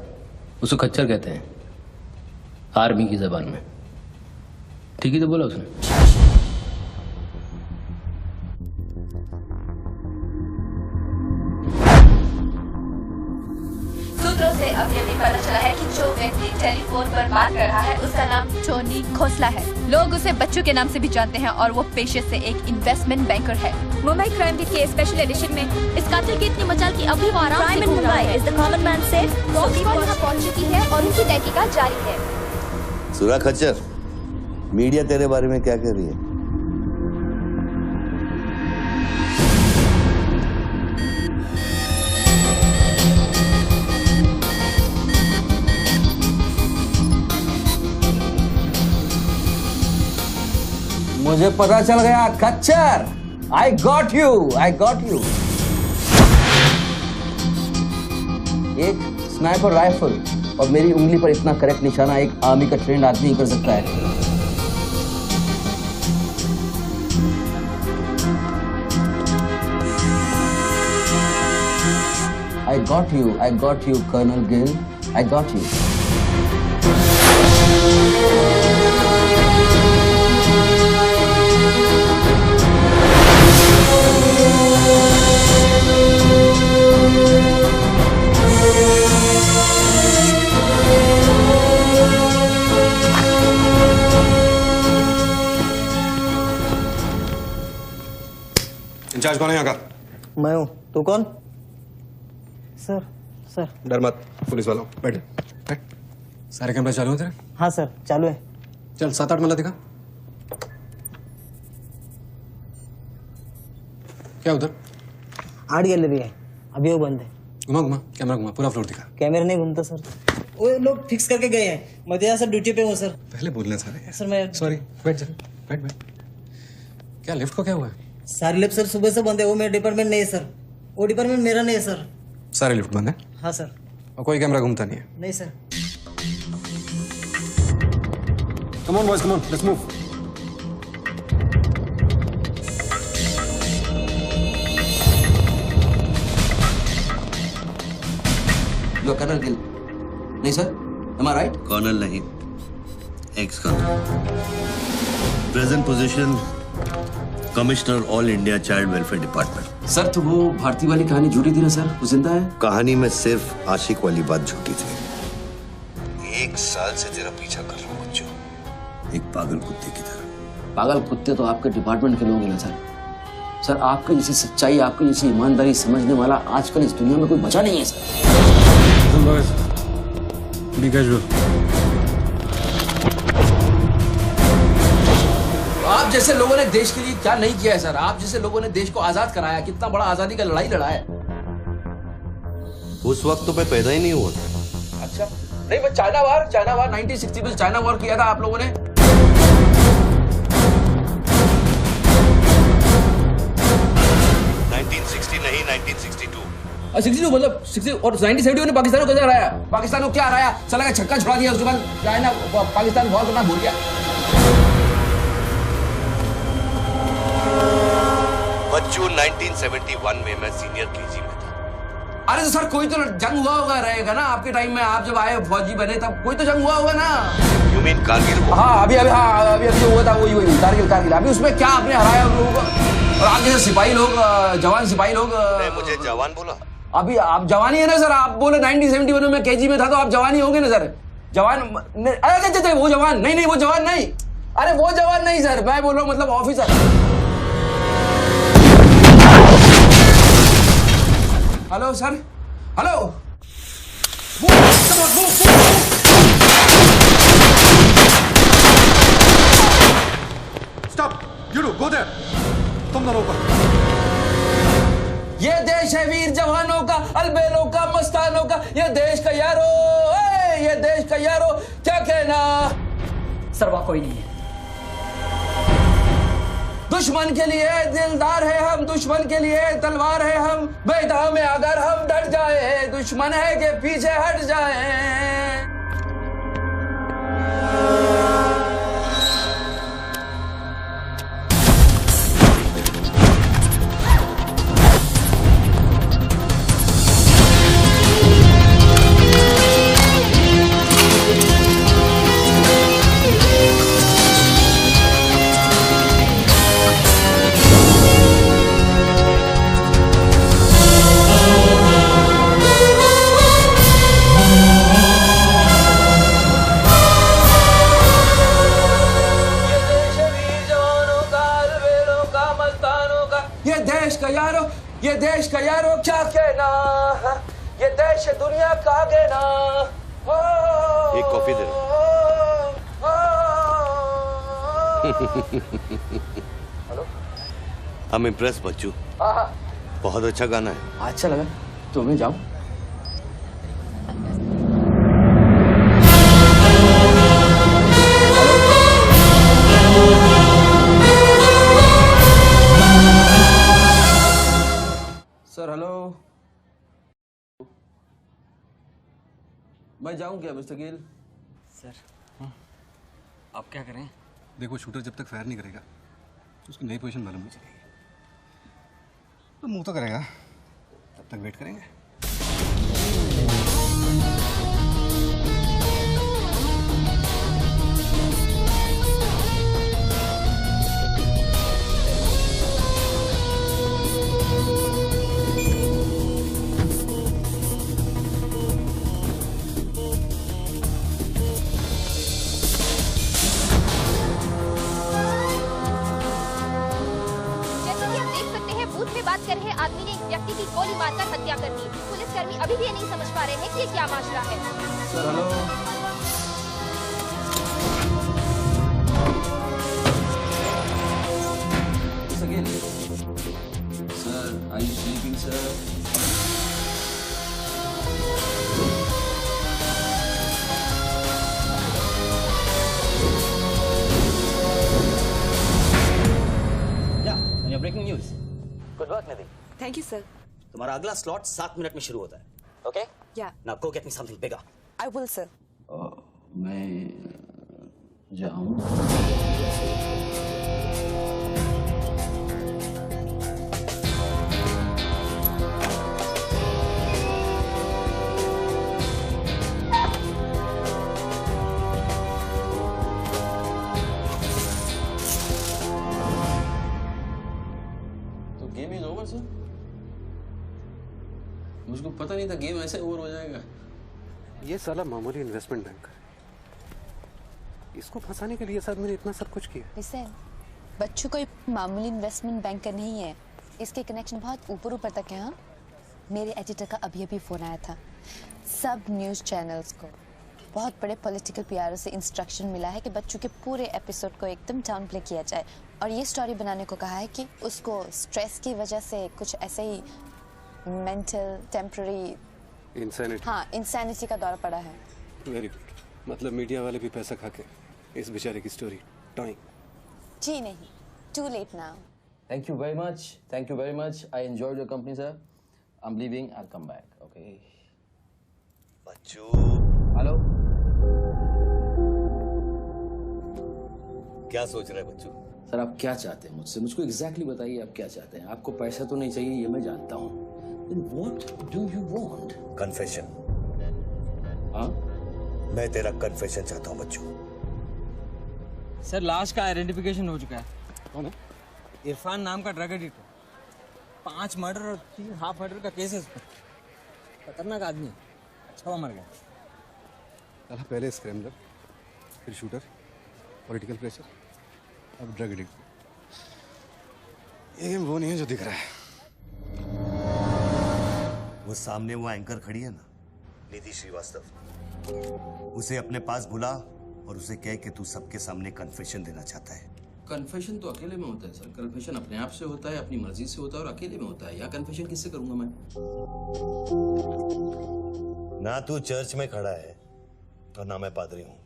उसको खच्चर कहते हैं, आर्मी की जबान में। ठीक ही तो बोला उसने। सूत्रों से अभी अभी पता चला है कि जो व्यक्ति टेलीफोन पर बात कर रहा है उसका नाम टोनी खोसला है। लोग उसे बच्चू के नाम से भी जानते हैं और वो पेशे से एक इन्वेस्टमेंट बैंकर है। मुंबई क्राइम बीट के स्पेशल एडिशन में इस कातिल की इतनी मचाल की अभी वो आराम से घूम रहा है। Is the common man safe? Police यहाँ पहुंच चुकी है और उनकी तहकीकात जारी है। सुरा खच्चर, मीडिया तेरे बारे में क्या कह रही है? मुझे पता चल गया खच्चर। I got you, I got you. एक स्नाइपर राइफल और मेरी उंगली पर इतना करेक्ट निशाना एक आर्मी का ट्रेंड आदमी ही कर सकता है। I got you, Colonel Gill. I got you. In charge कौन है यहाँ का? मैं हूँ। तू कौन? Sir sir. डर मत, पुलिस वालों बैठ बैठ। सारे कैमरे चालू हैं तेरे? हाँ सर चालू है। चल 7-8 मल्ला दिखा। क्या उधर? आर्ट गैलरी है, अभी वो बंद है। घुमा घुमा, कैमरा घुमा, पूरा फ्लोर दिखा। कैमरा नहीं घूमता सर, वो लोग फिक्स करके गए हैं। मैं तो यहाँ सर ड्यूटी पे हूँ सर। पहले बोलने सारे। सर मैं सॉरी, बैठ जा, बैठ बैठ। क्या लिफ्ट को क्या हुआ है? सारे लिफ्ट सर सुबह से बंद है। वो मेरा डिपार्टमेंट नहीं है सर, वो डिपार्टमेंट मेरा नहीं है सर। सारे लिफ्ट बंद है? हाँ सर। और कोई कैमरा घूमता नहीं है? नहीं sir. Come on boys, come on, let's move. You are colonel Gill? नहीं sir, am I right? Colonel नहीं, ex colonel. Present position commissioner all India child welfare department. Sir तो वो भारती वाली कहानी झूठी थी ना सर, वो जिंदा है? कहानी में सिर्फ आशिक वाली बात झूठी थी। 1 साल से तेरा पीछा कर रहा हूँ बच्चों, एक पागल कुत्ते की तरह। पागल कुत्ते तो आपके डिपार्टमेंट के लोग हैं ना सर। सर आपके जैसी सच्चाई, आपके जैसी ईमानदारी समझने वाला आजकल इस दुनिया में कोई बचा नहीं है सर। B casual. आप जैसे लोगों ने देश के लिए क्या नहीं किया है सर। आप जैसे लोगों ने देश को आजाद कराया, कितना बड़ा आजादी का लड़ाई लड़ा है। उस वक्त तो मैं पैदा ही नहीं हुआ था। अच्छा नहीं, मैं चाइना वार 1960 में चाइना वार किया था आप लोगों ने। 1960 नहीं, 1962। 62 मतलब 60 और 1970 ने पाकिस्तान को कैसे हराया? पाकिस्तान को क्या हराया? साला का छक्का छुड़ा दिया, उसके बाद चाइना पाकिस्तान वॉर करना भूल गया। बच्चों 1971 में मैं सीनियर केजी में था। अरे तो सर कोई तो जंग हुआ होगा रहेगा ना आपके टाइम में। आप जब आए फौजी बने तब कोई तो जंग हुआ होगा ना। You mean Kargil? हाँ अभी जो हुआ था वही कारगिल। अभी उसमें क्या आपने हराया उन लोगों को? और आप जैसे सिपाही लोग, जवान सिपाही लोग। मुझे जवान बोला? अभी आप जवानी है ना सर। आप बोले 1971 में केजी में था तो आप जवानी होंगे ना सर। जवान अरे वो जवान नहीं, वो जवान नहीं। अरे वो जवान नहीं सर, मैं बोल रहा हूँ मतलब officer. Hello sir, hello. Stop, you do go there. तुम दोनों ऊपर। ये देश है वीर जवानों का, अलबेलों का, मस्तानों का। ये देश का यारो, ये देश का यारो, क्या कहना? सर वहाँ कोई नहीं है। दुश्मन के लिए दिलदार है हम, दुश्मन के लिए तलवार है हम। मैदान में अगर हम डट जाए, दुश्मन है के पीछे हट जाए। ये देश का यारो क्या कहना, ये देश दुनिया का कहना। एक coffee they. Hello, I'm impressed बच्चू। बहुत अच्छा गाना है। अच्छा लगा तो मैं जाऊं? सर हेलो, मैं जाऊं क्या मिस्टर गिल? सर आप क्या करें? देखो शूटर जब तक फायर नहीं करेगा तो उसकी नई पोजीशन मालूम नहीं चलेगी। तो मूव तो करेगा, तब तक वेट करेंगे। कर रहे आदमी ने एक व्यक्ति की गोली मारकर हत्या कर दी। पुलिसकर्मी अभी भी ये नहीं समझ पा रहे हैं कि ये क्या मामला है। Sir hello, sir are you sleeping sir? Breaking news. Good work Nidhi. Thank you sir. तुम्हारा अगला स्लॉट 7 मिनट में शुरू होता है। ओके? या। Now go get me something bigger. I will sir. मैं जाऊं? Game is over sir. मुझको पता नहीं था गेम ऐसे ओवर हो जाएगा। ये साला मामूली इन्वेस्टमेंट बैंकर, इसको फंसाने के लिए सर मैंने इतना सब कुछ किया। लिसन, बच्चू कोई मामूली इन्वेस्टमेंट बैंकर नहीं है। इसके कनेक्शन बहुत ऊपर ऊपर तक है। हाँ, मेरे एडिटर का अभी अभी फोन आया था। सब न्यूज चैनल्स को बहुत बड़े पॉलिटिकल पीआरओ से इंस्ट्रक्शन मिला है कि बच्चू के पूरे एपिसोड को एकदम डाउन प्ले किया जाए और ये स्टोरी बनाने को कहा है कि उसको स्ट्रेस की वजह से कुछ ऐसे ही मेंटल टेम्पररी इंसैनिटी का दौरा पड़ा है। Very good. मतलब मीडिया वाले भी पैसा खा के इस बेचारे की स्टोरी टॉइंग। जी नहीं, too late now. Thank you very much. Thank you very much. I enjoyed your company, sir. I'm leaving. I'll come back. Okay. Bachchu. Hello. क्या सोच रहे हैं बच्चू? सर आप क्या चाहते हैं मुझसे? मुझको एग्जैक्टली बताइए आप क्या चाहते हैं। आपको पैसा तो नहीं चाहिए ये मैं जानता हूँ। Then what do you want? Confession. हाँ? मैं तेरा कन्फेशन चाहता हूँ बच्चू। सर लाश का आइडेंटिफिकेशन हो चुका है। कौन है? इरफान नाम का ड्रग एडिक्ट है। 5 मर्डर और 3 हाफ मर्डर का केस है इस पर। खतरनाक आदमी है। अच्छा मर गया। साला पहले स्क्रैम्बलर, फिर शूटर, पॉलिटिकल प्रेशर, अब ड्रग एडिक्ट। ये गेम वो नहीं है जो दिख रहा है। वो सामने वो एंकर खड़ी है ना, निधि श्रीवास्तव। उसे अपने पास बुला और उसे कह कि तू सबके सामने कन्फेशन देना चाहता है। कन्फेशन तो अकेले में होता है सर। कन्फेशन अपने आप से होता है, अपनी मर्जी से होता है और अकेले में होता है। या कन्फेशन किससे करूंगा मैं? ना तू चर्च में खड़ा है और ना मैं पादरी हूँ।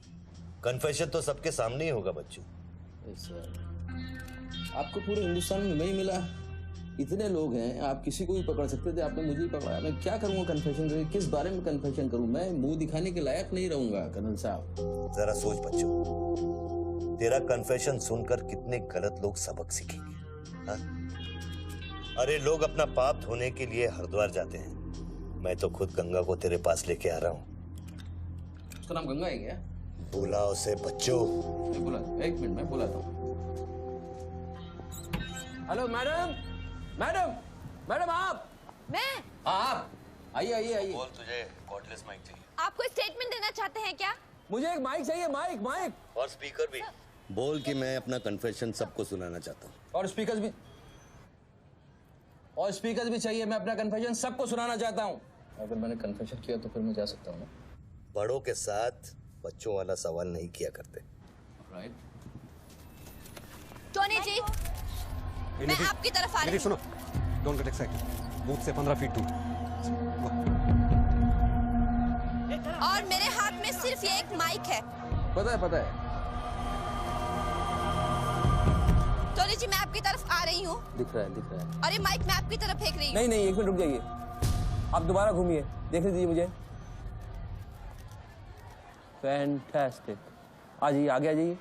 कन्फेशन तो सबके सामने ही होगा बच्चू। सर आपको पूरे हिंदुस्तान में नहीं मिला, इतने लोग हैं, आप किसी को भी पकड़ सकते थे, आपने मुझे ही पकड़ा। मैं क्या करूंगा कन्फेशन करके? किस बारे में कन्फेशन करूं? मैं मुंह दिखाने के लायक नहीं रहूंगा कर्नल साहब। जरा सोच बच्चू, तेरा कन्फेशन सुनकर कितने गलत लोग सबक सीखेंगे। हाँ? अरे लोग अपना पाप धोने के लिए हरिद्वार जाते हैं, मैं तो खुद गंगा को तेरे पास लेके आ रहा हूँ। उसका नाम गंगा है क्या? बुला उसे बच्चू। बुला, एक मिनट मैं बुलाता हूँ। हेलो मैडम, मैडम, मैडम आप? मैं? आप आइए आइए आइए। बोल, तुझे कॉर्डलेस माइक चाहिए? आप कोई स्टेटमेंट देना चाहते हैं क्या? मुझे एक माइक चाहिए, माइक माइक और स्पीकर भी। बोल कि मैं अपना कन्फेशन सबको सुनाना चाहता हूँ। और स्पीकर भी चाहिए। मैं अपना कन्फेशन सबको सुनाना चाहता हूँ। अगर मैंने कन्फेशन किया तो फिर मैं जा सकता हूँ ना? बड़ों के साथ बच्चों वाला सवाल नहीं किया करते। राइट। टोनी जी, मैं आपकी तरफ आ रही हूँ। सुनो, डोंट गेट एक्साइटेड। बूथ से 15 फीट दूर। और मेरे हाथ में सिर्फ ये एक माइक है। पता है। टोनी जी, मैं आपकी तरफ आ रही हूँ। दिख रहा है। और ये माइक मैं आपकी तरफ फेंक रही हूँ। नहीं, 1 मिनट रुक जाइए। आप दोबारा घूमिए, देखने दीजिए मुझे। फैंटास्टिक। आ जाइए, आगे आ जाइए,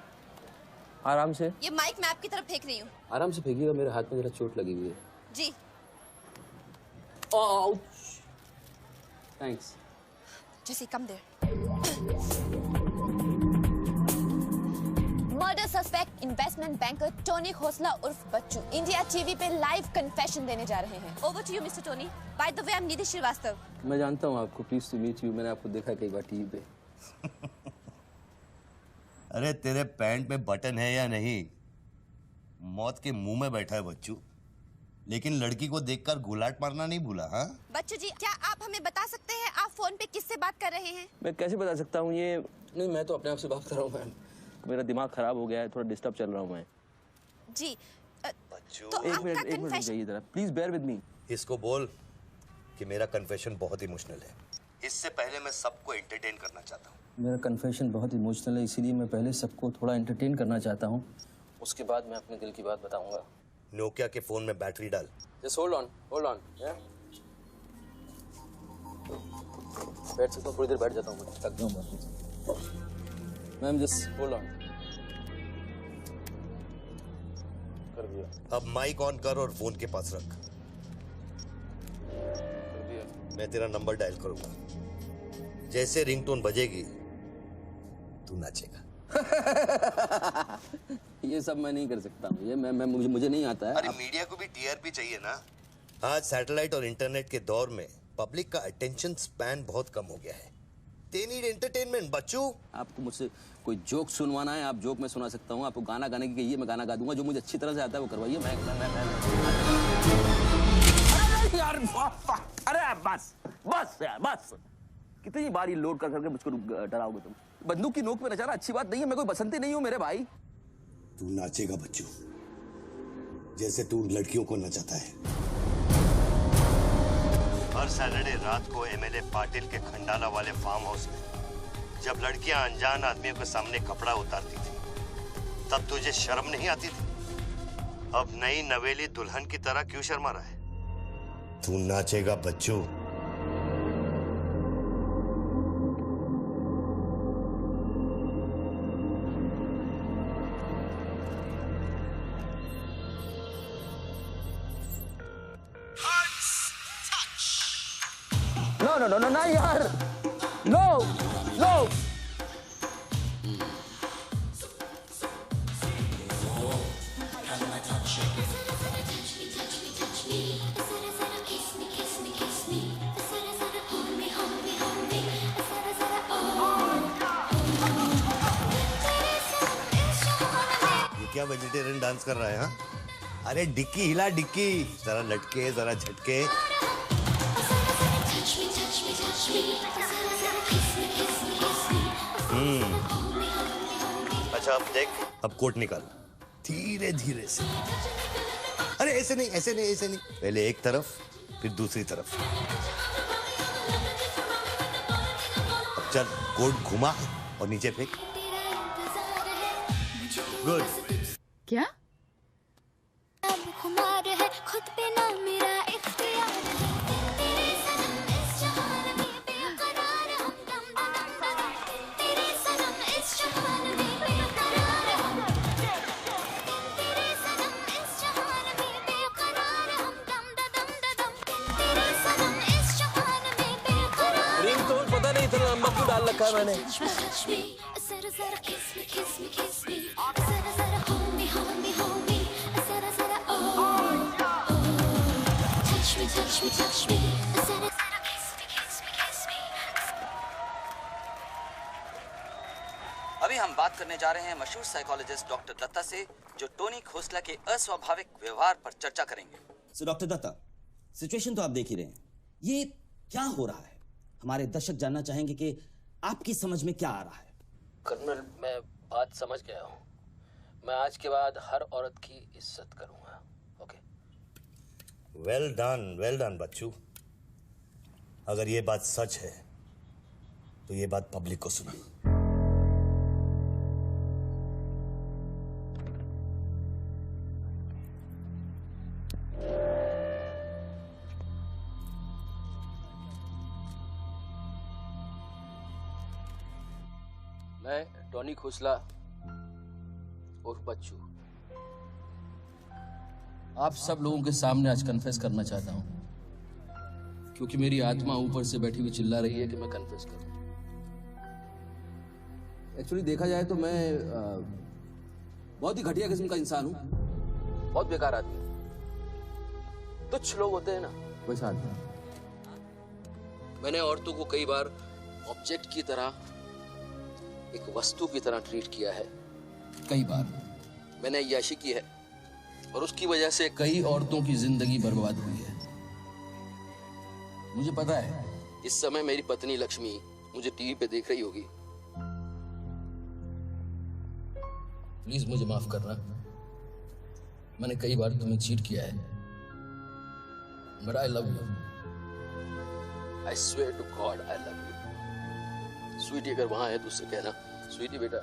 आराम से। ये माइक मैं आपकी तरफ फेंक रही हूँ। आराम से फेंकिएगा, मेरे हाथ में जरा चोट लगी हुई है। जी। थैंक्स। जैसे कम देर। Murder suspect investment banker Tony Khosla उर्फ बच्चू इंडिया टीवी पे लाइव कन्फेशन देने जा रहे हैं। Over to you mister Tony. By the way, I am Nidhi Srivastava. मैं जानता हूँ आपको, प्लीज टू मीट यू। मैंने आपको देखा कई बार टीवी पे। अरे तेरे पैंट में बटन है या नहीं? मौत के मुंह में बैठा है बच्चू, लेकिन लड़की को देखकर गुलाट मारना नहीं भूला। हाँ बच्चू जी, क्या आप हमें बता सकते हैं आप फोन पे किससे बात कर रहे हैं? मैं कैसे बता सकता हूँ ये? नहीं, मैं तो अपने आप से बात कर रहा हूँ मैम। मेरा दिमाग खराब हो गया है, थोड़ा डिस्टर्ब चल रहा हूँ मैं। जी। तो एक मिनट जाइए जरा, प्लीज बेयर विद मी। इसको बोल कि मेरा कन्फेशन बहुत इमोशनल है। इससे पहले मैं सबको एंटरटेन करना चाहता हूँ। मेरा कन्फेशन बहुत इमोशनल है, इसीलिए मैं पहले सबको थोड़ा एंटरटेन करना चाहता हूँ, उसके बाद मैं अपने दिल की बात बताऊंगा। नोकिया के फोन में बैटरी डाल। Just hold on. बैठ सकता हूँ, थोड़ी देर बैठ जाता हूँ, थक गया हूँ मैम। Just hold on. कर दिया। अब माइक ऑन कर और फोन के पास रख। कर दिया। मैं तेरा नंबर डायल करूंगा, जैसे रिंगटोन बजेगी तू नाचेगा। ये सब मैं नहीं कर सकता हूँ, ये मुझे नहीं आता है। अरे मीडिया को भी टीआरपी चाहिए ना। आज सैटेलाइट और इंटरनेट के दौर में पब्लिक का अटेंशन स्पैन बहुत कम हो गया है। They need entertainment, बच्चू। आपको मुझसे कोई जोक सुनवाना है, आप जोक में सुना सकता हूँ। आपको गाना गाने की कहिए, मैं गाना गा दूंगा। जो मुझे अच्छी तरह से आता है वो करवाइए। मैं यार अरे बस कितनी बार ये लोड कर करके मुझको डराओगे तुम? बंदूक की नोक पे नचाना अच्छी बात नहीं है। मैं कोई बसंती नहीं हूँ मेरे भाई। तू नाचेगा बच्चू, जैसे तू लड़कियों को नचाता है। हर सैटरडे रात को एमएलए पाटिल के खंडाला वाले फार्म हाउस में जब लड़कियां अनजान आदमियों के सामने कपड़ा उतारती थी, तब तुझे शर्म नहीं आती थी? अब नई नवेली दुल्हन की तरह क्यों शर्मा रहा है? तू नाचेगा बच्चू। No, यार, no. ये क्या वेजिटेरियन डांस कर रहा है? हाँ, अरे डिक्की हिला, डिक्की जरा लटके, जरा झटके। अच्छा अब देख, अब कोट निकाल धीरे धीरे से। अरे ऐसे नहीं। पहले एक तरफ, फिर दूसरी तरफ। अब चल, कोट घुमा और नीचे फेंक। गुड। क्या? खुद पे ना मेरा इख्तियार तेरे सनम इस जहान में बेकरार हम दम दम तेरे सनम इस जहान में बेकरार हम तेरे सनम इस जहान में बेकरार हम दम दम तेरे सनम इस जहान में बेकरार। रिंग तो पता नहीं इतना लंबा क्यों डाल रखा है मैंने। जरा जरा किस मी जरा जरा hold me जरा जरा touch me जरा जरा kiss me। अभी हम बात करने जा रहे हैं मशहूर साइकोलॉजिस्ट डॉक्टर दत्ता से, जो टोनी खोसला के अस्वाभाविक व्यवहार पर चर्चा करेंगे। सो डॉक्टर दत्ता, सिचुएशन तो आप देख ही रहे हैं, ये क्या हो रहा है? हमारे दर्शक जानना चाहेंगे कि आपकी समझ में क्या आ रहा है। कर्नल, मैं बात समझ गया हूँ। मैं आज के बाद हर औरत की इज्जत करूंगा। ओके? वेल डन बच्चू। अगर ये बात सच है तो ये बात पब्लिक को सुना। मैं टोनी खोसला और बच्चू आप सब लोगों के सामने आज कन्फेस करना चाहता हूं, क्योंकि मेरी आत्मा ऊपर से बैठी हुई चिल्ला रही है कि मैं कन्फेस करूं। एक्चुअली देखा जाए तो मैं बहुत ही घटिया किस्म का इंसान हूं, बहुत बेकार आदमी। तुच्छ लोग होते हैं ना, वैसा आदमी। मैंने औरतों को कई बार ऑब्जेक्ट की तरह, एक वस्तु की तरह ट्रीट किया है। कई बार मैंने अय्याशी की है और उसकी वजह से कई औरतों की जिंदगी बर्बाद हुई है। मुझे पता है इस समय मेरी पत्नी लक्ष्मी मुझे टीवी पे देख रही होगी। प्लीज मुझे माफ करना, मैंने कई बार तुम्हें चीट किया है, but I love you. I swear to God I love you. Sweetie अगर वहां है तो उससे कहना, स्वीटी बेटा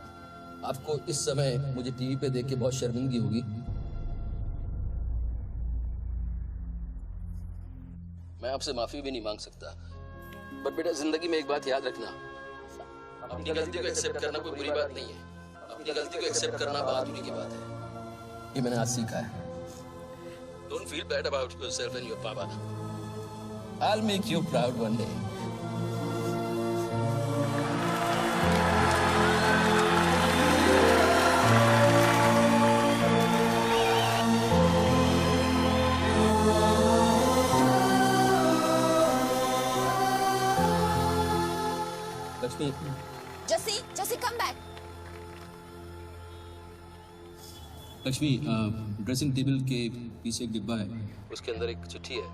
आपको इस समय मुझे टीवी पे देख के बहुत शर्मिंदगी होगी। मैं आपसे माफी भी नहीं मांग सकता, बट बेटा जिंदगी में एक बात याद रखना, अपनी गलती को एक्सेप्ट करना कोई बुरी बात नहीं है, अपनी गलती को एक्सेप्ट करना बहादुरी की बात है। ये मैंने आज सीखा है। Don't feel bad about yourself and your पापा। I'll make you proud one day. Lakshmi, जसी come back. Lakshmi, dressing table के पीछे एक डिब्बा है, उसके अंदर एक चिट्ठी है,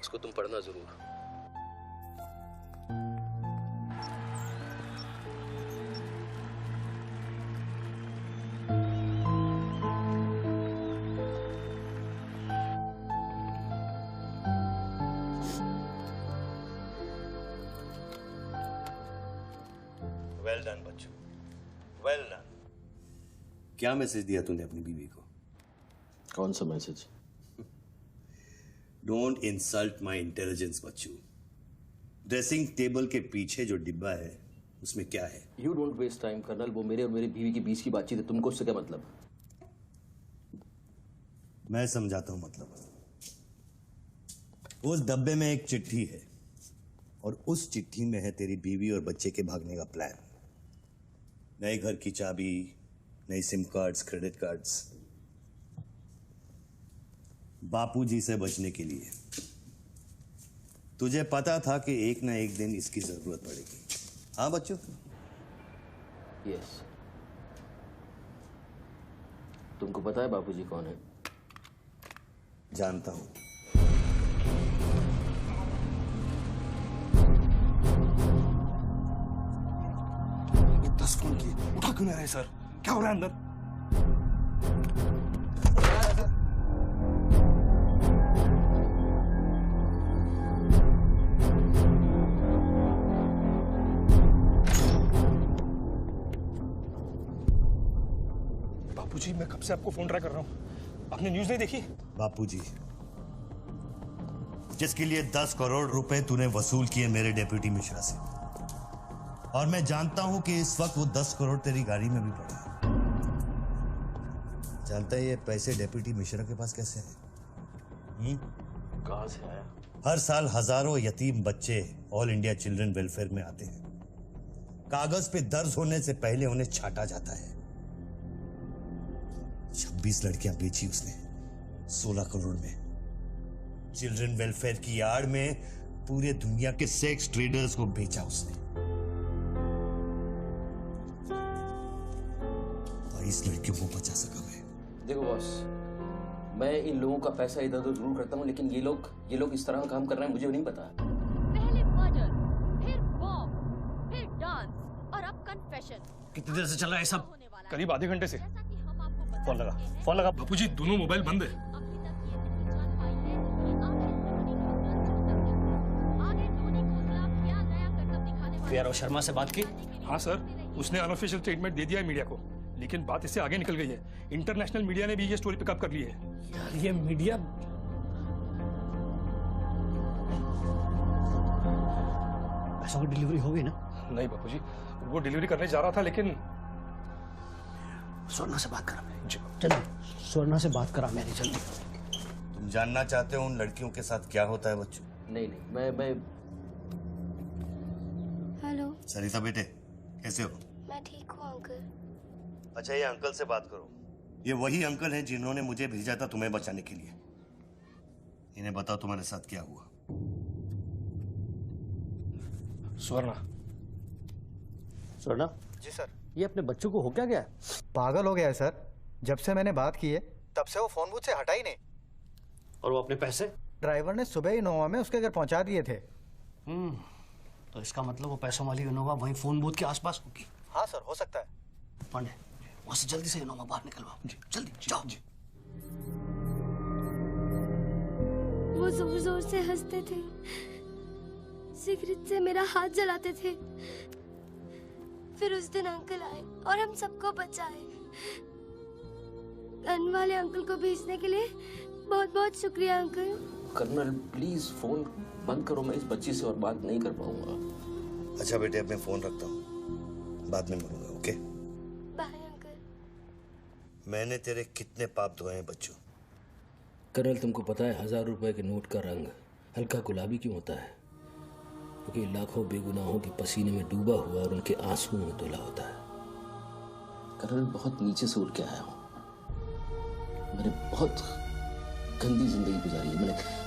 उसको तुम पढ़ना जरूर। Well done Bachchu, well done. क्या मैसेज दिया तूने अपनी बीवी को? कौन सा message? Don't insult my intelligence Bachchu. Dressing table के पीछे जो डिब्बा है उसमें क्या है? You don't waste time colonel, वो मेरे और मेरी बीवी के बीच की बातचीत है, तुमको उससे क्या मतलब? मैं समझाता हूं मतलब। उस डब्बे में एक चिट्ठी है और उस चिट्ठी में है तेरी बीवी और बच्चे के भागने का प्लान। नए घर की चाबी, नई सिम कार्ड्स, क्रेडिट कार्ड्स, बापूजी से बचने के लिए। तुझे पता था कि एक ना एक दिन इसकी जरूरत पड़ेगी। हाँ बच्चों? यस। तुमको पता है बापूजी कौन है? जानता हूं। ये 10 फोन की उठा क्यों नहीं रहे सर? क्या हो रहा है अंदर? बापूजी, मैं कब से आपको फोन ट्राई कर रहा हूं, आपने न्यूज नहीं देखी? बापूजी, जिसके लिए 10 करोड़ रुपए तूने वसूल किए मेरे डेप्यूटी मिश्रा से, और मैं जानता हूं कि इस वक्त वो 10 करोड़ तेरी गाड़ी में भी पड़े हैं। जानता है ये पैसे डेप्यूटी मिश्रा के पास कैसे हैं? कहां से आया? हर साल हजारों यतीम बच्चे ऑल इंडिया चिल्ड्रन वेलफेयर में आते हैं। कागज पे दर्ज होने से पहले उन्हें छांटा जाता है। 26 लड़कियां बेची उसने 16 करोड़ में। चिल्ड्रन वेलफेयर की आड़ में पूरे दुनिया के सेक्स ट्रेडर्स को बेचा उसने। 22 लड़कियों को बचा सका मैं। देखो बॉस, मैं इन लोगों का पैसा इधर उधर जरूर करता हूँ, लेकिन ये लोग इस तरह का काम कर रहे हैं, मुझे नहीं पता। पहले मर्डर, फिर बॉम्ब, फिर डांस और अब कन्फेशन। कितनी देर से चल रहा है सब? करीब आधे घंटे से। फोन लगा बापूजी, दोनों मोबाइल बंद है। वीआरओ शर्मा से बात की? हाँ सर, उसने अनऑफिशियल स्टेटमेंट दे दिया है मीडिया को, लेकिन बात इससे आगे निकल गई है। इंटरनेशनल मीडिया ने भी ये स्टोरी पिकअप कर ली है। यार ये मीडिया पैसों की डिलीवरी हो गई ना? नहीं बापूजी, वो डिलीवरी करने जा रहा था, लेकिन स्वर्णा से बात करा मैंने। जल्दी स्वर्णा से बात करा मैंने, जल्दी। तुम जानना चाहते हो उन लड़कियों के साथ क्या होता है बच्चों? नहीं मैं हेलो सरिता बेटे, कैसे हो? मैं ठीक हूँ अंकल। अच्छा, ये अंकल से बात करो। ये वही अंकल हैं जिन्होंने मुझे भेजा था तुम्हें बचाने के लिए। इन्हें बताओ तुम्हारे साथ क्या हुआ। स्वर्णा। स्वर्णा जी सर। ये अपने बच्चों को हो क्या गया? पागल हो गया है सर। जब से मैंने बात की है तब से वो फोन बूथ से हटा ही नहीं। और वो अपने पैसे ड्राइवर ने सुबह इनोवा में उसके घर पहुंचा दिए थे। तो इसका मतलब वो पैसों वाली इनोवा वहीं फोन बूथ के आसपास होगी। हाँ सर, हो सकता है। पांडे, वहां से जल्दी से इनोवा बाहर निकलवाओ। जल्दी जाओ। वो जोर जोर से हंसते थे, सिगरेट से मेरा हाथ जलाते थे। फिर उस दिन अंकल आए और हम सबको बचाए। गन वाले अंकल को भेजने के लिए बहुत बहुत शुक्रिया अंकल। कर्नल प्लीज फोन बंद करो, मैं इस बच्ची से और बात नहीं कर पाऊंगा। अच्छा बेटे, अब मैं फोन रखता हूँ, बाद में मिलूंगा। Okay bye uncle. मैंने तेरे कितने पाप धोए हैं बच्चों। कर्नल, तुमको पता है 1000 रुपए के नोट का रंग हल्का गुलाबी क्यों होता है? क्योंकि लाखों बेगुनाहों के पसीने में डूबा हुआ और उनके आंसुओं में धुला होता है। कर्नल, बहुत नीचे से उठ के आया हूं। मैंने बहुत गंदी जिंदगी गुजारी है।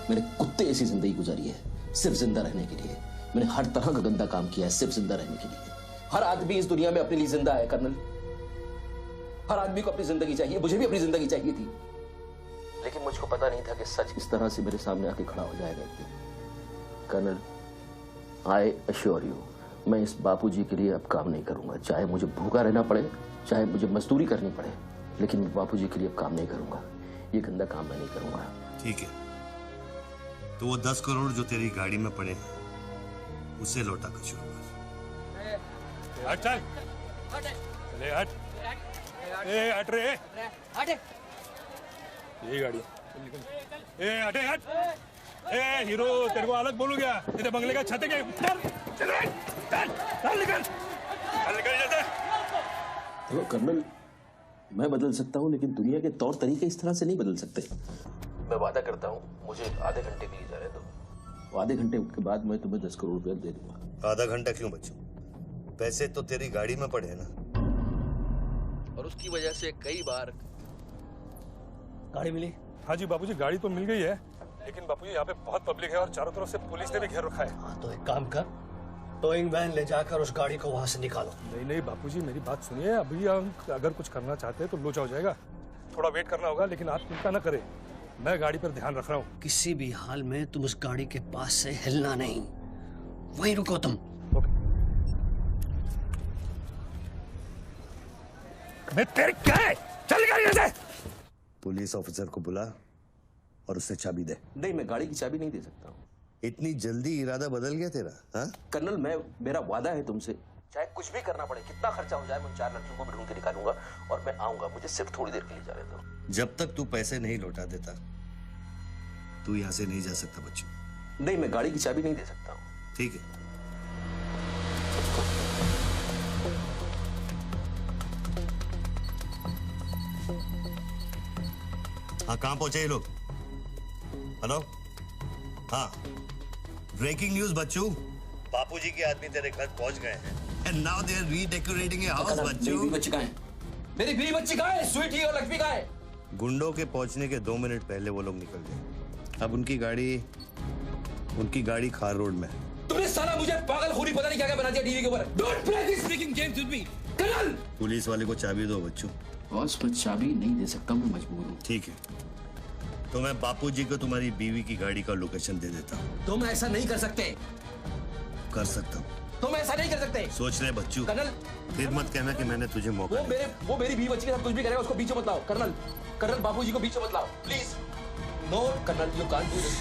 मैंने कुत्ते ऐसी जिंदगी गुजारी है सिर्फ जिंदा रहने के लिए। मैंने हर तरह का गंदा काम किया है सिर्फ जिंदा रहने के लिए। हर आदमी इस दुनिया में अपने लिए जिंदा है कर्नल। हर आदमी को अपनी जिंदगी चाहिए, मुझे भी अपनी जिंदगी चाहिए थी, लेकिन मुझको पता नहीं था कि सच इस तरह से मेरे सामने आके खड़ा हो जाएगा। कर्नल, आई अश्योर यू, मैं इस बापूजी के लिए अब काम नहीं करूंगा। चाहे मुझे भूखा रहना पड़े, चाहे मुझे मजदूरी करनी पड़े, लेकिन मैं बापूजी के लिए अब काम नहीं करूंगा। ये गंदा काम मैं नहीं करूंगा। ठीक है, तो वो 10 करोड़ जो तेरी गाड़ी में पड़े हैं उसे लौटा कर शुरू कर। हट चल, ले हट, ए हट रे, हट। ये गाड़ी ए हटे हट। ए हीरो, तेरे को अलग बोलू क्या? तेरे बंगले का छत है क्या? चल निकल जल्दी। देखो कर्नल, मैं बदल सकता हूँ, लेकिन दुनिया के तौर तरीके इस तरह से नहीं बदल सकते। मैं वादा करता हूँ, मुझे आधे घंटे के लिए जाने दो। आधे घंटे के बाद मैं तुम्हें 10 करोड़ रुपया दे दूंगा। आधा घंटा क्यों बच्चों? पैसे तो तेरी गाड़ी में पड़े हैं ना। और उसकी वजह से कई बार गाड़ी मिली? हाँ जी बापूजी, गाड़ी तो मिल गई है, लेकिन बापूजी यहाँ पे बहुत पब्लिक है और चारों तरफ से पुलिस ने भी घेर रखा है। हाँ, तो एक काम कर, टोइंग वैन ले जाकर उस गाड़ी को वहां से निकालो। नहीं बापूजी, मेरी बात सुनिए। अभी हम अगर कुछ करना चाहते हैं तो लोचा हो जाएगा। थोड़ा वेट करना होगा, लेकिन आप चिंता न करें, मैं गाड़ी पर ध्यान रख रहा हूँ। किसी भी हाल में तुम उस गाड़ी के पास से हिलना नहीं, वहीं रुको तुम। मैं तेरे क्या है? चल गाड़ी से। पुलिस ऑफिसर को बुला और उससे चाबी दे। नहीं, मैं गाड़ी की चाबी नहीं दे सकता हूँ। इतनी जल्दी इरादा बदल गया तेरा? हाँ कर्नल, मेरा वादा है तुमसे, चाहे कुछ भी करना पड़े, कितना खर्चा हो जाए, मैं 4 लड़कियों को भी ढूंढ के निकालूंगा और मैं आऊंगा। मुझे सिर्फ थोड़ी देर के लिए जाने दो। जब तक तू पैसे नहीं लौटा देता तू यहाँ से नहीं जा सकता बच्चों। नहीं, मैं गाड़ी की चाबी नहीं दे सकता हूँ। ठीक है, हाँ कहाँ पहुंचे ये लोग? हेलो, हाँ ब्रेकिंग न्यूज बच्चू, बापूजी के आदमी तेरे घर पहुंच गए हैं and now they are redecorating your house. Bachchu, मेरी बच्ची कहाँ है? मेरी बीवी बच्ची कहाँ है? स्वीटी और लक्ष्मी कहाँ है? गुंडों के पहुंचने के 2 मिनट पहले वो लोग निकल गए। अब उनकी गाड़ी खार रोड में है। तुमने साला मुझे पागल खूनी पता नहीं क्या क्या बना दिया टीवी के ऊपर। Don't play this speaking games with me. Colonel, police वाले को चाबी दो बच्चू। बॉस, मैं चाबी नहीं दे सकता, मैं मजबूर हूँ। ठीक है, तो मैं बापूजी को तुम्हारी बीवी की गाड़ी का लोकेशन दे देता हूँ। तुम ऐसा नहीं कर सकते। कर सकता हूँ। तुम ऐसा नहीं कर सकते। सोच रहे बच्चू, कर्नल फिर मत कहना कि मैंने तुझे मौका दिया। वो मेरी बीवी बच्ची के साथ कुछ भी करेगा उसको बीच में मत लाओ। कर्नल कर्नल बाबूजी को बीच में मत लाओ please. No colonel you can't do this.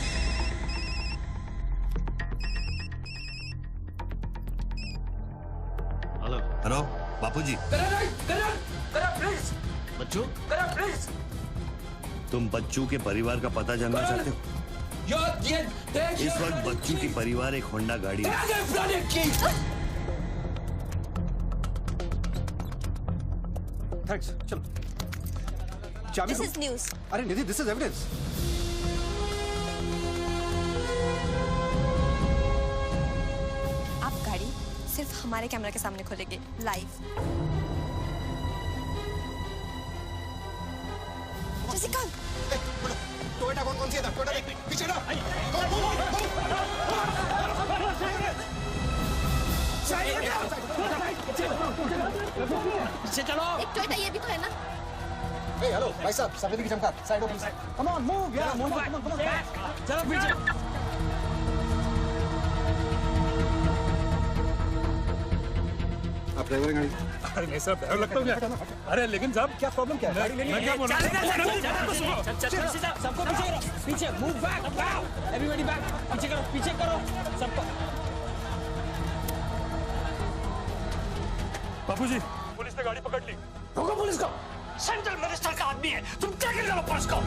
Hello hello Bapuji. Colonel please. Bachchu colonel please. तुम बच्चू के परिवार का पता जानना चाहते हो? इस वक्त बच्चू की परिवार एक होंडा गाड़ी है। थैंक्स, चलो। चाबी दिस इज न्यूज़। अरे निधि, दिस इज एविडेंस। आप गाड़ी सिर्फ हमारे कैमरा के सामने खोलेंगे लाइव। जसिका, टोयोटा कौन सी है? टोयोटा देख पीछे ना। पीछे चलो। एक टोयोटा ये भी तो है ना। हेलो भाई साहब, सफेदी की चमका side please. Come on move यार, मूव कम ऑन। चलो पीछे। आप ड्राइवर गाड़ी। अरे नहीं साहब, ड्राइवर लगता हूँ क्या? अरे लेकिन साहब क्या प्रॉब्लम क्या है? मैं क्या बोल रहा हूँ? सबको पीछे करो, पीछे मूव बैक, एवरीबॉडी बैक, पीछे करो सबको। बापूजी, पुलिस ने गाड़ी पकड़ ली। रोको पुलिस को, सेंट्रल मिनिस्टर का आदमी है, तुम क्या कर रहे हो पुलिस को?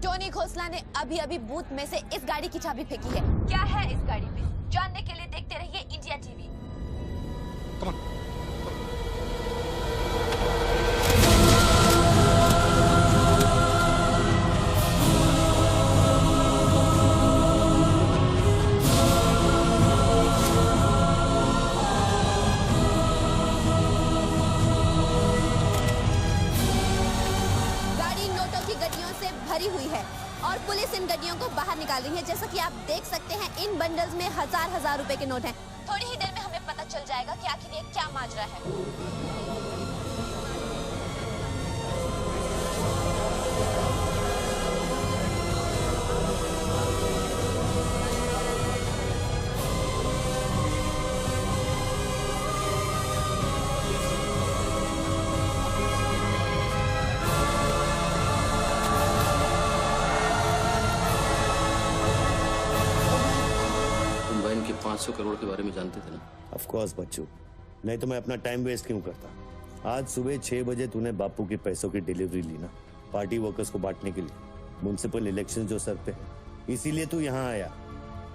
टोनी खोसला ने अभी अभी बूथ में से इस गाड़ी की चाबी फेंकी है। क्या है इस गाड़ी में? जानने के लिए देखते रहिए इंडिया टीवी। Come on. गाड़ी नोटों की गड्डियों से भरी हुई है और पुलिस इन गड्डियों को बाहर निकाल रही है। जैसा कि आप देख सकते हैं इन बंडल्स में हजार रुपए के नोट हैं। थोड़ी ही देर में हमें पता चल जाएगा कि आखिर ये क्या माजरा है। तुम बहन के 500 करोड़ के बारे में जानते थे ना? ऑफ कोर्स बच्चू, नहीं तो मैं अपना टाइम वेस्ट क्यों करता? आज सुबह 6 बजे तूने बापू के पैसों की डिलीवरी ली ना, पार्टी वर्कर्स को बांटने के लिए। म्युनिसिपल इलेक्शन जो सर पे है, इसीलिए तू यहाँ आया,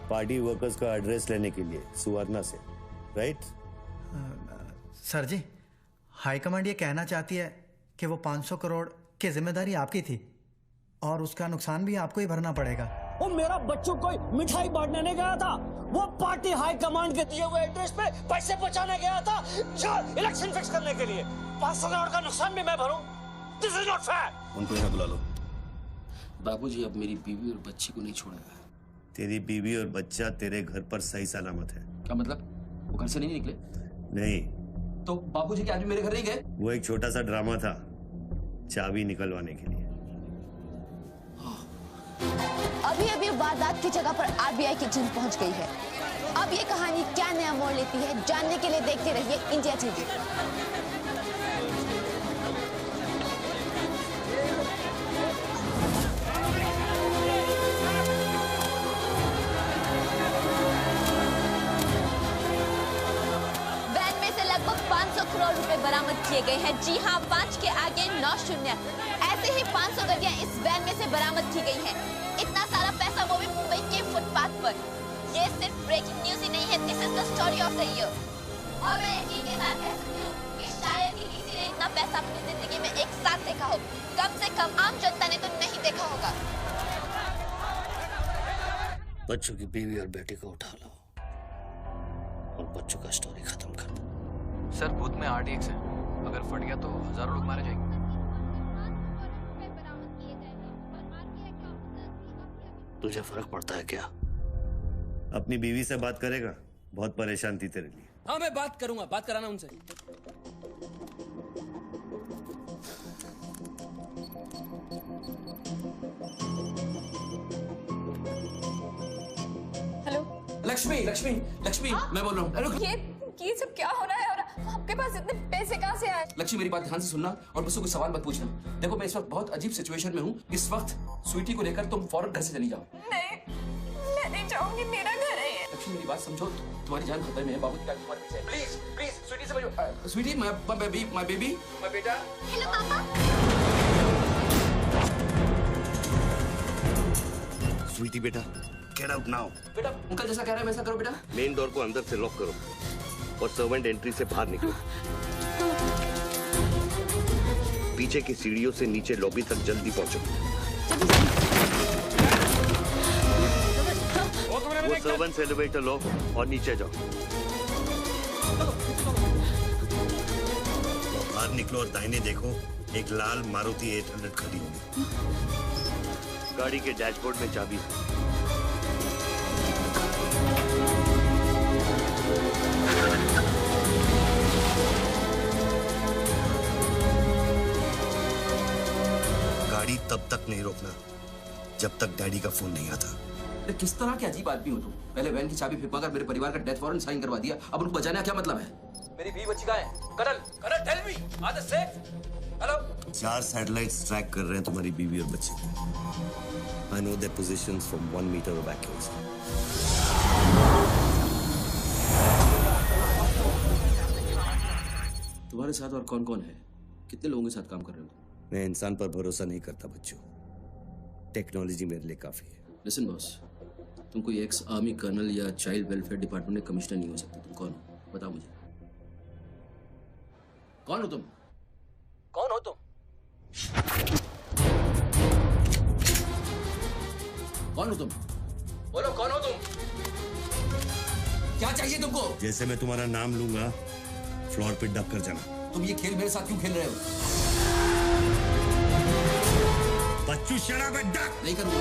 पार्टी वर्कर्स का एड्रेस लेने के लिए सुवर्णा से, राइट? सर जी, हाईकमांड ये कहना चाहती है कि वो 500 करोड़ की जिम्मेदारी आपकी थी और उसका नुकसान भी आपको ही भरना पड़ेगा। वो मेरा बच्चों को मिठाई बांटने नहीं गया था, वो पार्टी हाई कमांड के दिए हुए एड्रेस पे पैसे पहुंचाने गया था इलेक्शन फिक्स करने के लिए। 500 करोड़ का नुकसान भी मैं भरूं? This is not fair. उनको यहाँ बुला लो। बाबूजी अब मेरी बीवी और बच्ची को नहीं छोड़ेगा। तेरी बीवी और बच्चा तेरे घर पर सही सलामत है। क्या मतलब? वो घर से नहीं निकले? नहीं। तो बाबूजी के आदमी मेरे घर नहीं गए? वो एक छोटा सा ड्रामा था, चाबी निकलवाने के लिए। अभी अभी वारदात की जगह पर आरबीआई की टीम पहुंच गई है। अब ये कहानी क्या नया मोड़ लेती है, जानने के लिए देखते रहिए इंडिया टीवी। वैन में से लगभग 500 करोड़ रुपए बरामद किए गए हैं। जी हां, 5 के आगे 9 शून्य। ऐसे ही 500 गड्डियां इस वैन में से बरामद की गई हैं। इतना सारा पैसा, वो भी मुंबई के फुटपाथ पर। ये सिर्फ ब्रेकिंग न्यूज ही नहीं है, this is the story of the year. और मैं यकीन के साथ कह सकती हूँ कि शायद ही किसी ने इतना पैसा अपनी जिंदगी में एक साथ देखा हो। कम से कम आम जनता ने तो नहीं देखा होगा। बच्चों की बीवी और बेटी को उठा लो और बच्चों का स्टोरी खत्म कर दो। सर बूथ में RTX है, अगर फट गया तो हजारों लोग मारे जाएंगे। तुझे फर्क पड़ता है क्या? अपनी बीवी से बात करेगा? बहुत परेशान थी तेरे लिए। हाँ मैं बात करूंगा, बात कराना उनसे। हेलो लक्ष्मी लक्ष्मी लक्ष्मी मैं बोल रहा हूँ। ये सब क्या हो रहा है और आपके पास इतने पैसे कहाँ से आए? लक्ष्मी मेरी बात ध्यान से सुनना और मुझसे कुछ सवाल मत पूछना। देखो मैं इस वक्त बहुत अजीब सिचुएशन में हूँ। इस वक्त स्वीटी को लेकर तुम फौरन घर से चली जाओ। नहीं, मैं नहीं चाहूंगी, मेरा घर है ये। लक्ष्मी मेरी बात समझो, तुम्हारी जान खतरे में है। बाबू की गाड़ी तुम्हारे पीछे है। प्लीज प्लीज स्वीटी समझो। स्वीटी माय बेबी माय बेटा। हेलो पापा। स्वीटी बेटा, गेट आउट नाउ। बेटा अंकल जैसा कह रहा है वैसा करो बेटा। मेन डोर को अंदर से लॉक करो और सर्वेंट एंट्री से बाहर निकलो। पीछे की सीढ़ियों से नीचे लॉबी तक जल्दी पहुंचो। वो सर्वेंट्स एलिवेटर लो और नीचे जाओ। बाहर निकलो और दाहिने देखो, एक लाल मारुति 800 खड़ी होगी। गाड़ी के डैशबोर्ड में चाबी है। गाड़ी तब तक नहीं रोकना जब तक डैडी का फोन नहीं आता। किस तरह के अजीब आदमी हो तुम? पहले वैन की चाबी फिरवाकर मेरे परिवार का डेथ वारंट साइन करवा दिया, अब उनको बचाने का क्या मतलब है? मेरी बीवी बच्ची कहाँ है? Colonel tell me, are they safe? Hello? 4 satellites track कर रहे हैं तुम्हारी बीवी और बच्चे। I know their positions from 1 metre of accuracy. तुम्हारे साथ और कौन कौन है? कितने लोगों के साथ काम कर रहे हो? मैं इंसान पर भरोसा नहीं करता बच्चों। टेक्नोलॉजी मेरे लिए काफी है। लिसन बॉस, तुम कोई एक्स आर्मी कर्नल या चाइल्ड वेलफेयर डिपार्टमेंट में कमिश्नर नहीं हो सकते। तुम कौन हो? बताओ मुझे। कौन हो तुम? कौन हो तुम? कौन हो तुम? बोलो कौन हो तुम? क्या चाहिए तुमको? जैसे मैं तुम्हारा नाम लूंगा फ्लोर पे डक कर जाना। तुम ये खेल मेरे साथ क्यों खेल रहे हो? बच्चू शराब है, डक। नहीं करूंगा।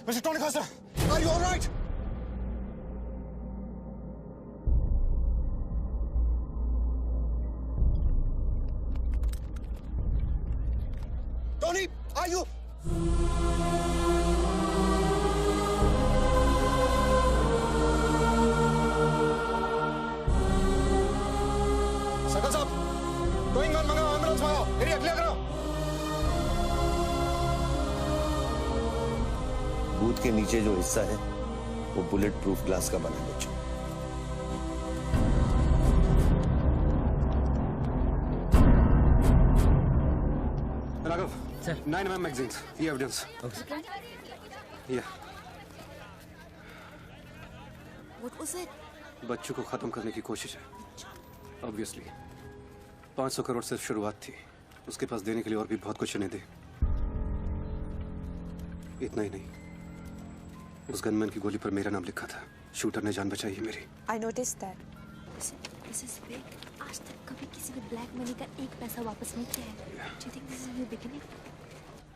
Mr. Tony Costa, are you all right? Tony, are you? Sakal साहब, गोइंग ऑन मंगाओ, एम्बुलेंस मंगाओ, एरिया क्लियर करो। बूथ के नीचे जो हिस्सा है वो बुलेट प्रूफ ग्लास का बना है बच्चों। राघव सर, 9mm मैगजीन्स, ये evidence. Yeah. What was it? बच्चों को खत्म करने की कोशिश है। ऑब्वियसली 500 करोड़ सिर्फ शुरुआत थी, उसके पास देने के लिए और भी बहुत कुछ नहीं दे। इतना ही नहीं, उस गनमैन की गोली पर मेरा नाम लिखा था। शूटर ने जान बचाई है मेरी। I noticed that. This is big. आज तक कभी किसी ने ब्लैक मनी का एक पैसा वापस नहीं किया है। Do you think this is a new beginning?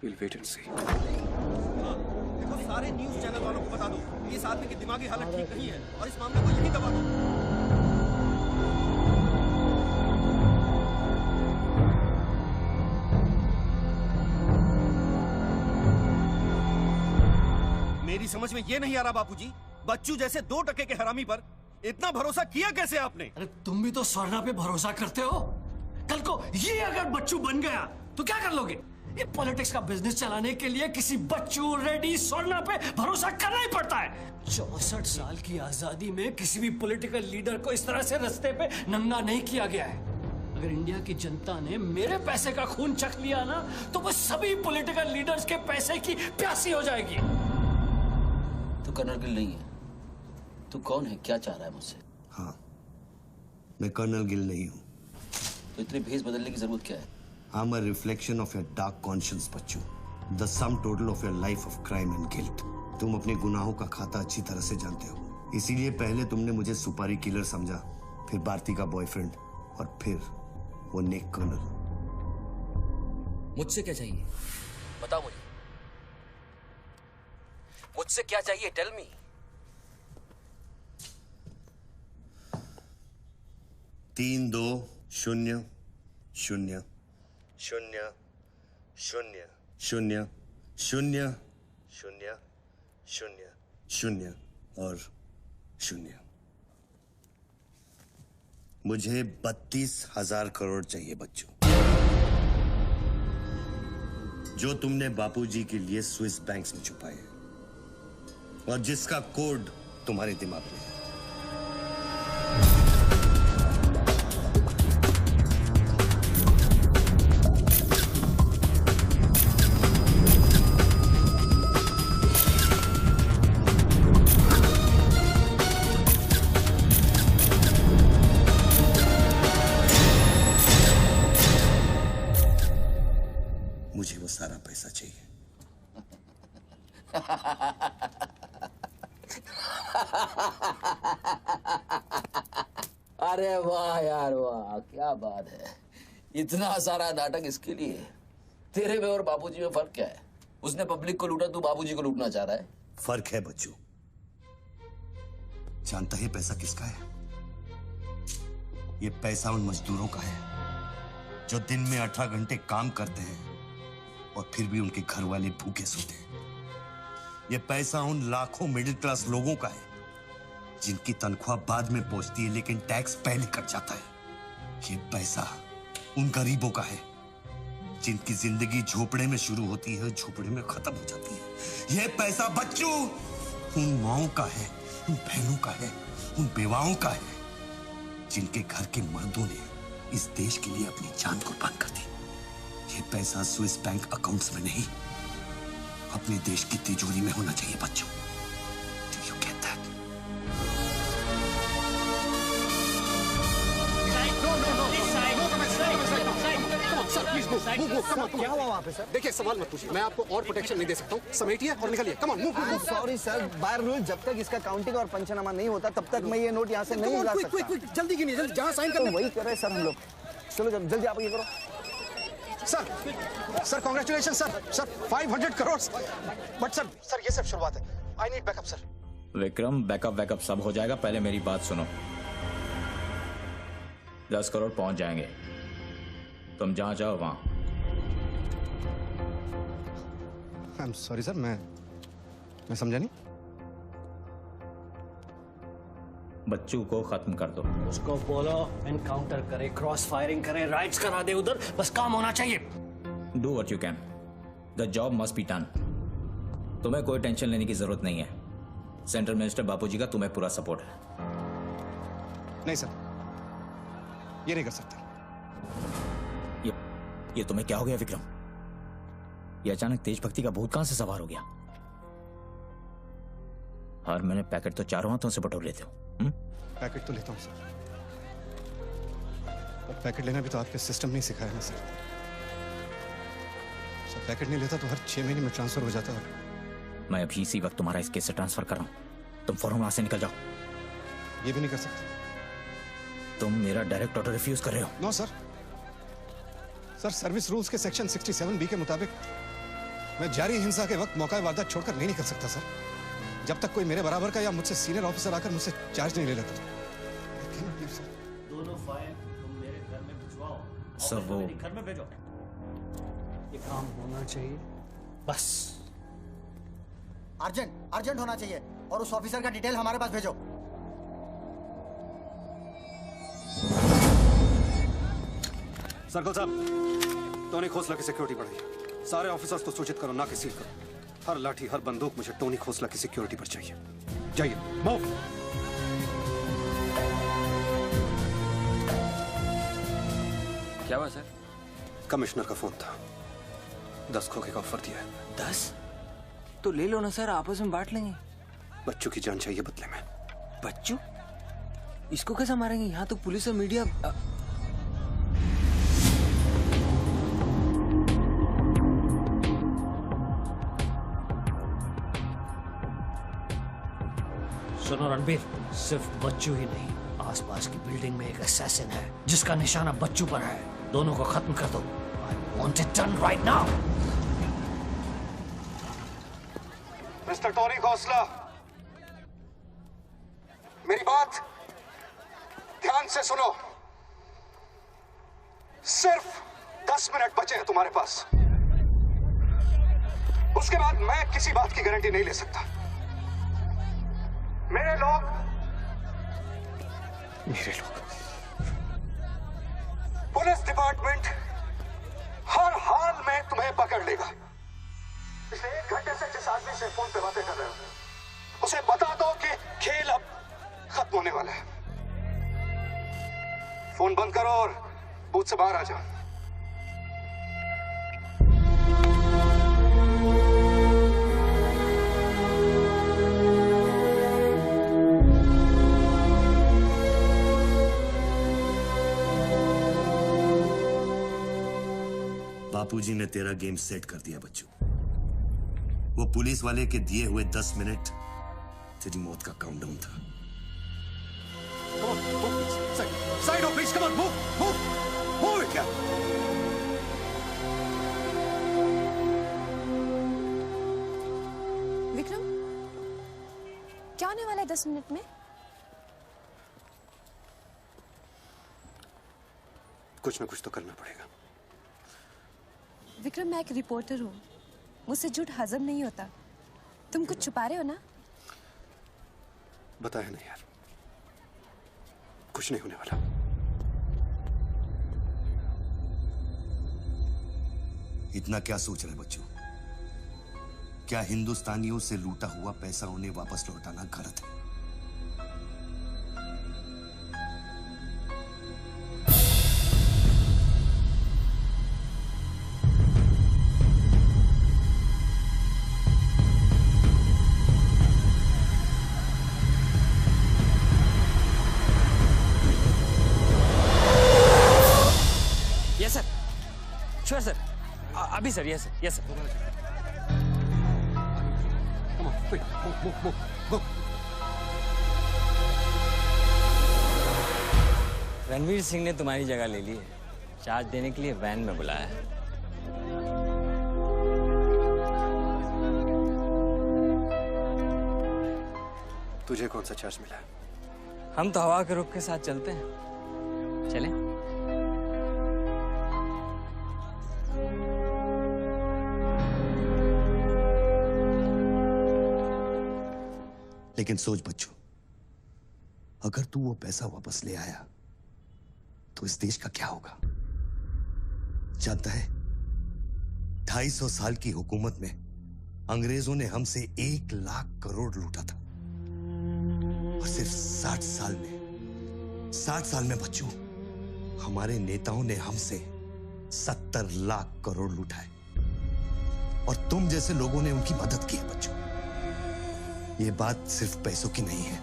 We'll wait and see. देखो, सारे न्यूज़ चैनल वालों को बता दो, इस आदमी की दिमागी हालत ठीक नहीं है और इस मामले को यहीं दबा दो। मेरी समझ में ये नहीं आ रहा बापूजी, बच्चू जैसे 2 टके के हरामी पर इतना भरोसा किया कैसे आपने? अरे तुम भी तो स्वर्णा पे भरोसा करते हो। कल को ये अगर बच्चू बन गया तो क्या कर लोगे? ये पॉलिटिक्स का बिजनेस चलाने के लिए किसी बच्चू रेड्डी सोना पे भरोसा करना ही पड़ता है। 64 साल की आजादी में किसी भी पॉलिटिकल लीडर को इस तरह से रास्ते पे नंगा नहीं किया गया है। अगर इंडिया की जनता ने मेरे पैसे का खून चख लिया ना, तो वो सभी पॉलिटिकल लीडर्स के पैसे की प्यासी हो जाएगी। तू कर्नल गिल नहीं है। तू कौन है, क्या चाह रहा है मुझसे? हाँ, मैं कर्नल गिल नहीं हूँ। तो इतनी भेस बदलने की जरूरत क्या है? I'm a reflection of your dark conscience, Bachchu. The sum total of your life of crime and guilt। तुम अपने गुनाहों का खाता अच्छी तरह से जानते हो, इसीलिए पहले तुमने मुझे सुपारी किलर समझा, फिर भारती का बॉयफ्रेंड, और फिर वो नेक कर्नल। मुझसे क्या चाहिए बताओ मुझे, मुझसे क्या चाहिए? Tell me. तीन 2 0 0 0 0 0 0 0 0 0 और 0। मुझे 32,000 करोड़ चाहिए बच्चों, जो तुमने बापूजी के लिए स्विस बैंक्स में छुपाए हैं और जिसका कोड तुम्हारे दिमाग में है। मुझे वो सारा पैसा चाहिए। अरे वाह यार वाह, क्या बात है। इतना सारा नाटक इसके लिए? तेरे में और बापूजी में फर्क क्या है? उसने पब्लिक को लूटा, तू बापूजी को लूटना चाह रहा है। फर्क है बच्चू। जानता है पैसा किसका है? ये पैसा उन मजदूरों का है जो दिन में 18 घंटे काम करते हैं और फिर भी उनके घर वाले भूखे सोते हैं। ये पैसा उन लाखों मिडिल क्लास लोगों का है जिनकी तनख्वाह बाद में पहुंचती है लेकिन टैक्स पहले कट जाता है। ये पैसा उन गरीबों का है जिनकी जिंदगी झोपड़े में शुरू होती है, झोपड़े में खत्म हो जाती है। ये पैसा बच्चों उन माओं का है, उन बहनों का है, उन बेवाओं का है जिनके घर के मर्दों ने इस देश के लिए अपनी जान कुर्बान कर दी। ये पैसा स्विस बैंक अकाउंट्स में नहीं, अपने देश की तिजोरी में होना चाहिए बच्चों। Do you get that? क्या हुआ वहाँ पे सर? देखिए सवाल मत पूछिए, मैं आपको और प्रोटेक्शन नहीं दे सकता हूँ। समेटिए और निकलिए। Come on move. Sorry sir, by rule जब तक इसका काउंटिंग और पंचनामा नहीं होता तब तक मैं ये नोट यहाँ से नहीं ला सकता। क्विक जल्दी गिनिए, जल्दी। जहाँ साइन करना वही कर रहे हैं सर हम लोग। चलो जल्दी आप ये करो। Sir congratulation sir 500 crore. But sir ये सब शुरुआत है। I need backup sir. Vikram, backup सब हो जाएगा, पहले मेरी बात सुनो। 10 करोड़ पहुंच जाएंगे, तुम जहां जाओ वहां। आई एम सॉरी सर, मैं समझा नहीं। बच्चों को खत्म कर दो। उसको बोलो एनकाउंटर करे, क्रॉस फायरिंग करे, राइट्स करा दे उधर, बस काम होना चाहिए। Do what you can, the job must be done. तुम्हें कोई टेंशन लेने की जरूरत नहीं है। सेंट्रल मिनिस्टर बापूजी का तुम्हें पूरा सपोर्ट है। नहीं सर, ये नहीं कर सकते। ये तुम्हें क्या हो गया विक्रम? ये अचानक तेज भक्ति का भूत कहां से सवार हो गया? हर महीने पैकेट तो चारों हाथों से बटोर लेते हो। पैकेट तो लेता हूँ सर, पर पैकेट लेना भी तो आपके सिस्टम ने सिखाया ना सर। पैकेट नहीं लेता तो हर 6 महीने में ट्रांसफर हो जाता है। मैं अभी इसी वक्त तुम्हारा इस केस से ट्रांसफर कर रहा हूं, तुम फौरन वहां से निकल जाओ। ये भी नहीं कर सकते। तुम मेरा डायरेक्ट ऑर्डर रिफ्यूज कर रहे हो। नो सर, सर्विस रूल्स के सेक्शन 67B के मुताबिक मैं जारी हिंसा के वक्त मौका वारदात छोड़कर नहीं निकल सकता सर, जब तक कोई मेरे बराबर का या मुझसे सीनियर ऑफिसर आकर मुझसे चार्ज नहीं ले लेता। दोनों फाइल तुम मेरे घर में भिजवाओ। सर वो घर में भेजो। ये काम होना चाहिए बस। अर्जेंट होना चाहिए और उस ऑफिसर का डिटेल हमारे पास भेजो। सर्कल साहब, टोनी खोसला की सिक्योरिटी बढ़ाइए। सारे ऑफिसर्स को सूचित करो, ना कि सील करो। हर लाठी, हर बंदूक मुझे टोनी खोसला की सिक्योरिटी पर चाहिए। जाइए, मूव। क्या हुआ सर? कमिश्नर का फोन था, 10 खोखे का ऑफर दिया है। 10? तो ले लो ना सर, आपस में बांट लेंगे। बच्चों की जान चाहिए बदले में। बच्चू? इसको कैसे मारेंगे? यहाँ तो पुलिस और मीडिया। सुनो रणबीर, सिर्फ बच्चू ही नहीं, आसपास की बिल्डिंग में एक असैसिन है जिसका निशाना बच्चू पर है। दोनों को खत्म कर दो। I want it done right now. Mister Tony Khosla, मेरी बात ध्यान से सुनो। सिर्फ 10 मिनट बचे हैं तुम्हारे पास। उसके बाद मैं किसी बात की गारंटी नहीं ले सकता। मेरे लोग पुलिस डिपार्टमेंट हर हाल में तुम्हें पकड़ लेगा। पिछले 1 घंटे से जिस आदमी से फोन पे बातें कर रहे हो, उसे बता दो कि खेल अब खत्म होने वाला है। फोन बंद करो और बूथ से बाहर आ जाओ। बापूजी ने तेरा गेम सेट कर दिया बच्चू। वो पुलिस वाले के दिए हुए 10 मिनट तेरी मौत का काउंटडाउन था। Side of please, come on, move move move it. Vikram, क्या होने वाला है 10 मिनट में? कुछ ना कुछ तो करना पड़ेगा। विक्रम, मैं एक रिपोर्टर हूँ, मुझसे झूठ हजम नहीं होता। तुम कुछ छुपा रहे हो ना? बताया नहीं यार, कुछ नहीं होने वाला। इतना क्या सोच रहे बच्चों? क्या हिंदुस्तानियों से लूटा हुआ पैसा उन्हें वापस लौटाना गलत है? श्योर सर, अभी sir. Yes sir, yes sir. Ranveer Singh ने तुम्हारी जगह ले ली है। चार्ज देने के लिए वैन में बुलाया है। तुझे कौन सा चार्ज मिला? हम तो हवा के रुख के साथ चलते हैं। चलें? लेकिन सोच बच्चों, अगर तू वो पैसा वापस ले आया तो इस देश का क्या होगा? जानता है, 250 साल की हुकूमत में अंग्रेजों ने हमसे 1 लाख करोड़ लूटा था और सिर्फ 60 साल में बच्चों, हमारे नेताओं ने हमसे 70 लाख करोड़ लूटा है और तुम जैसे लोगों ने उनकी मदद की है बच्चों। ये बात सिर्फ पैसों की नहीं है,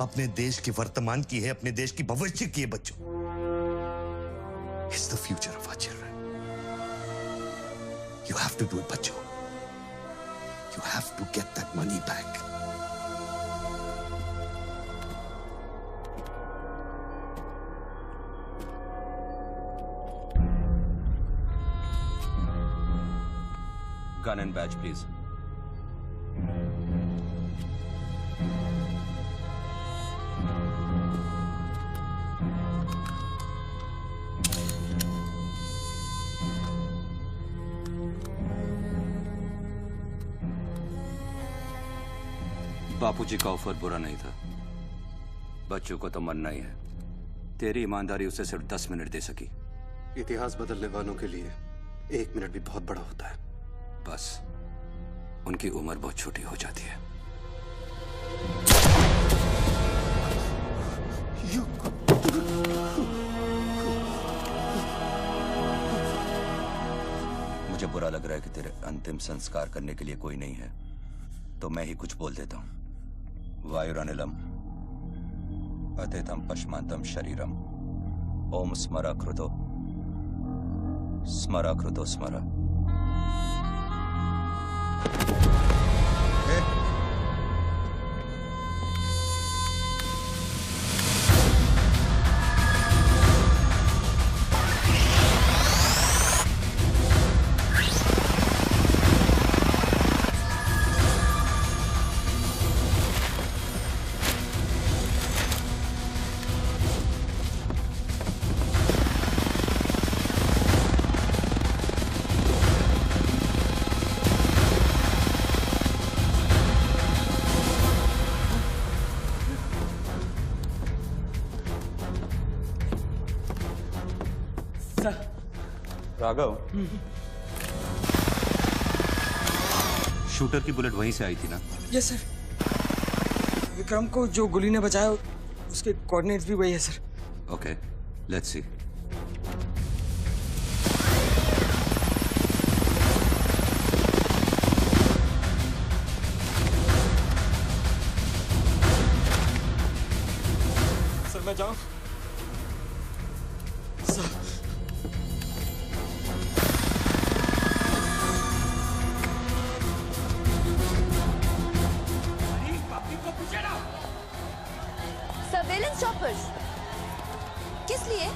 अपने देश के वर्तमान की है, अपने देश की भविष्य की है बच्चों। It's the future of our children. You have to do it, बच्चों. You have to get that money back. Gun and badge, please. बापूजी का ऑफर बुरा नहीं था। बच्चों को तो मरना ही है। तेरी ईमानदारी उसे सिर्फ 10 मिनट दे सकी। इतिहास बदलने वालों के लिए 1 मिनट भी बहुत बड़ा होता है। बस उनकी उम्र बहुत छोटी हो जाती है। मुझे बुरा लग रहा है कि तेरे अंतिम संस्कार करने के लिए कोई नहीं है, तो मैं ही कुछ बोल देता हूं। वायुरनिलम अतिथम पश्मांतम शरीरम ओम स्मरा कृतो स्मरा कृतो स्मरा। राघव, शूटर की बुलेट वहीं से आई थी ना? Yes sir. विक्रम को जो गोली ने बचाया उसके कोऑर्डिनेट्स भी वही है sir. Okay, let's see. Sir मैं जाऊं? सर सर्वेलेंस चॉपर्स किस लिए?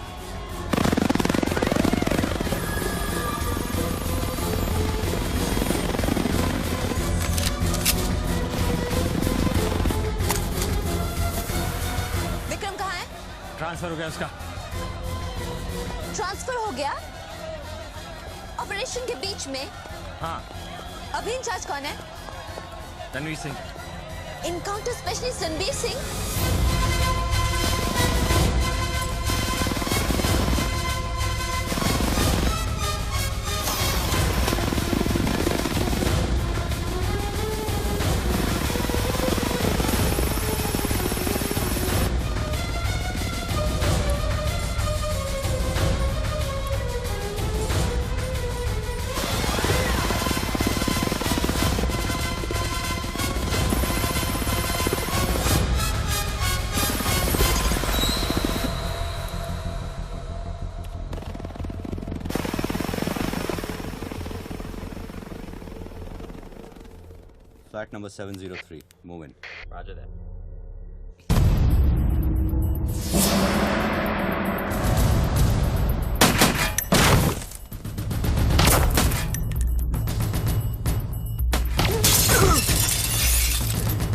विक्रम कहाँ है? ट्रांसफर हो गया उसका। ट्रांसफर हो गया? ऑपरेशन के बीच में? हाँ। अभी इंचार्ज कौन है? Ranveer Singh. Encounter specialist Ranveer Singh? Flat number 703. Move in. Roger that.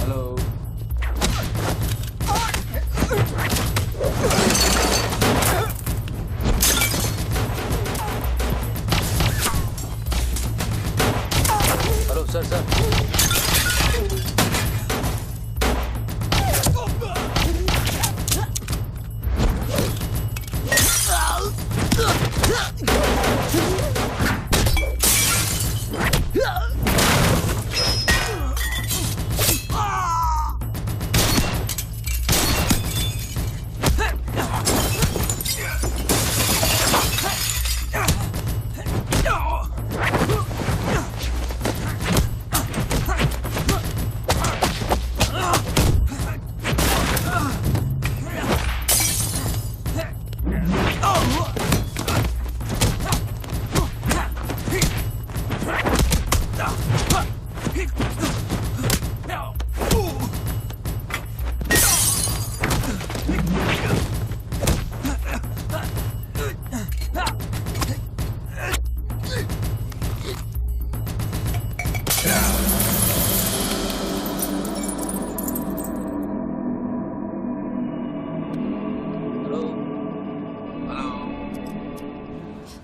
Hello. Hello sir sir.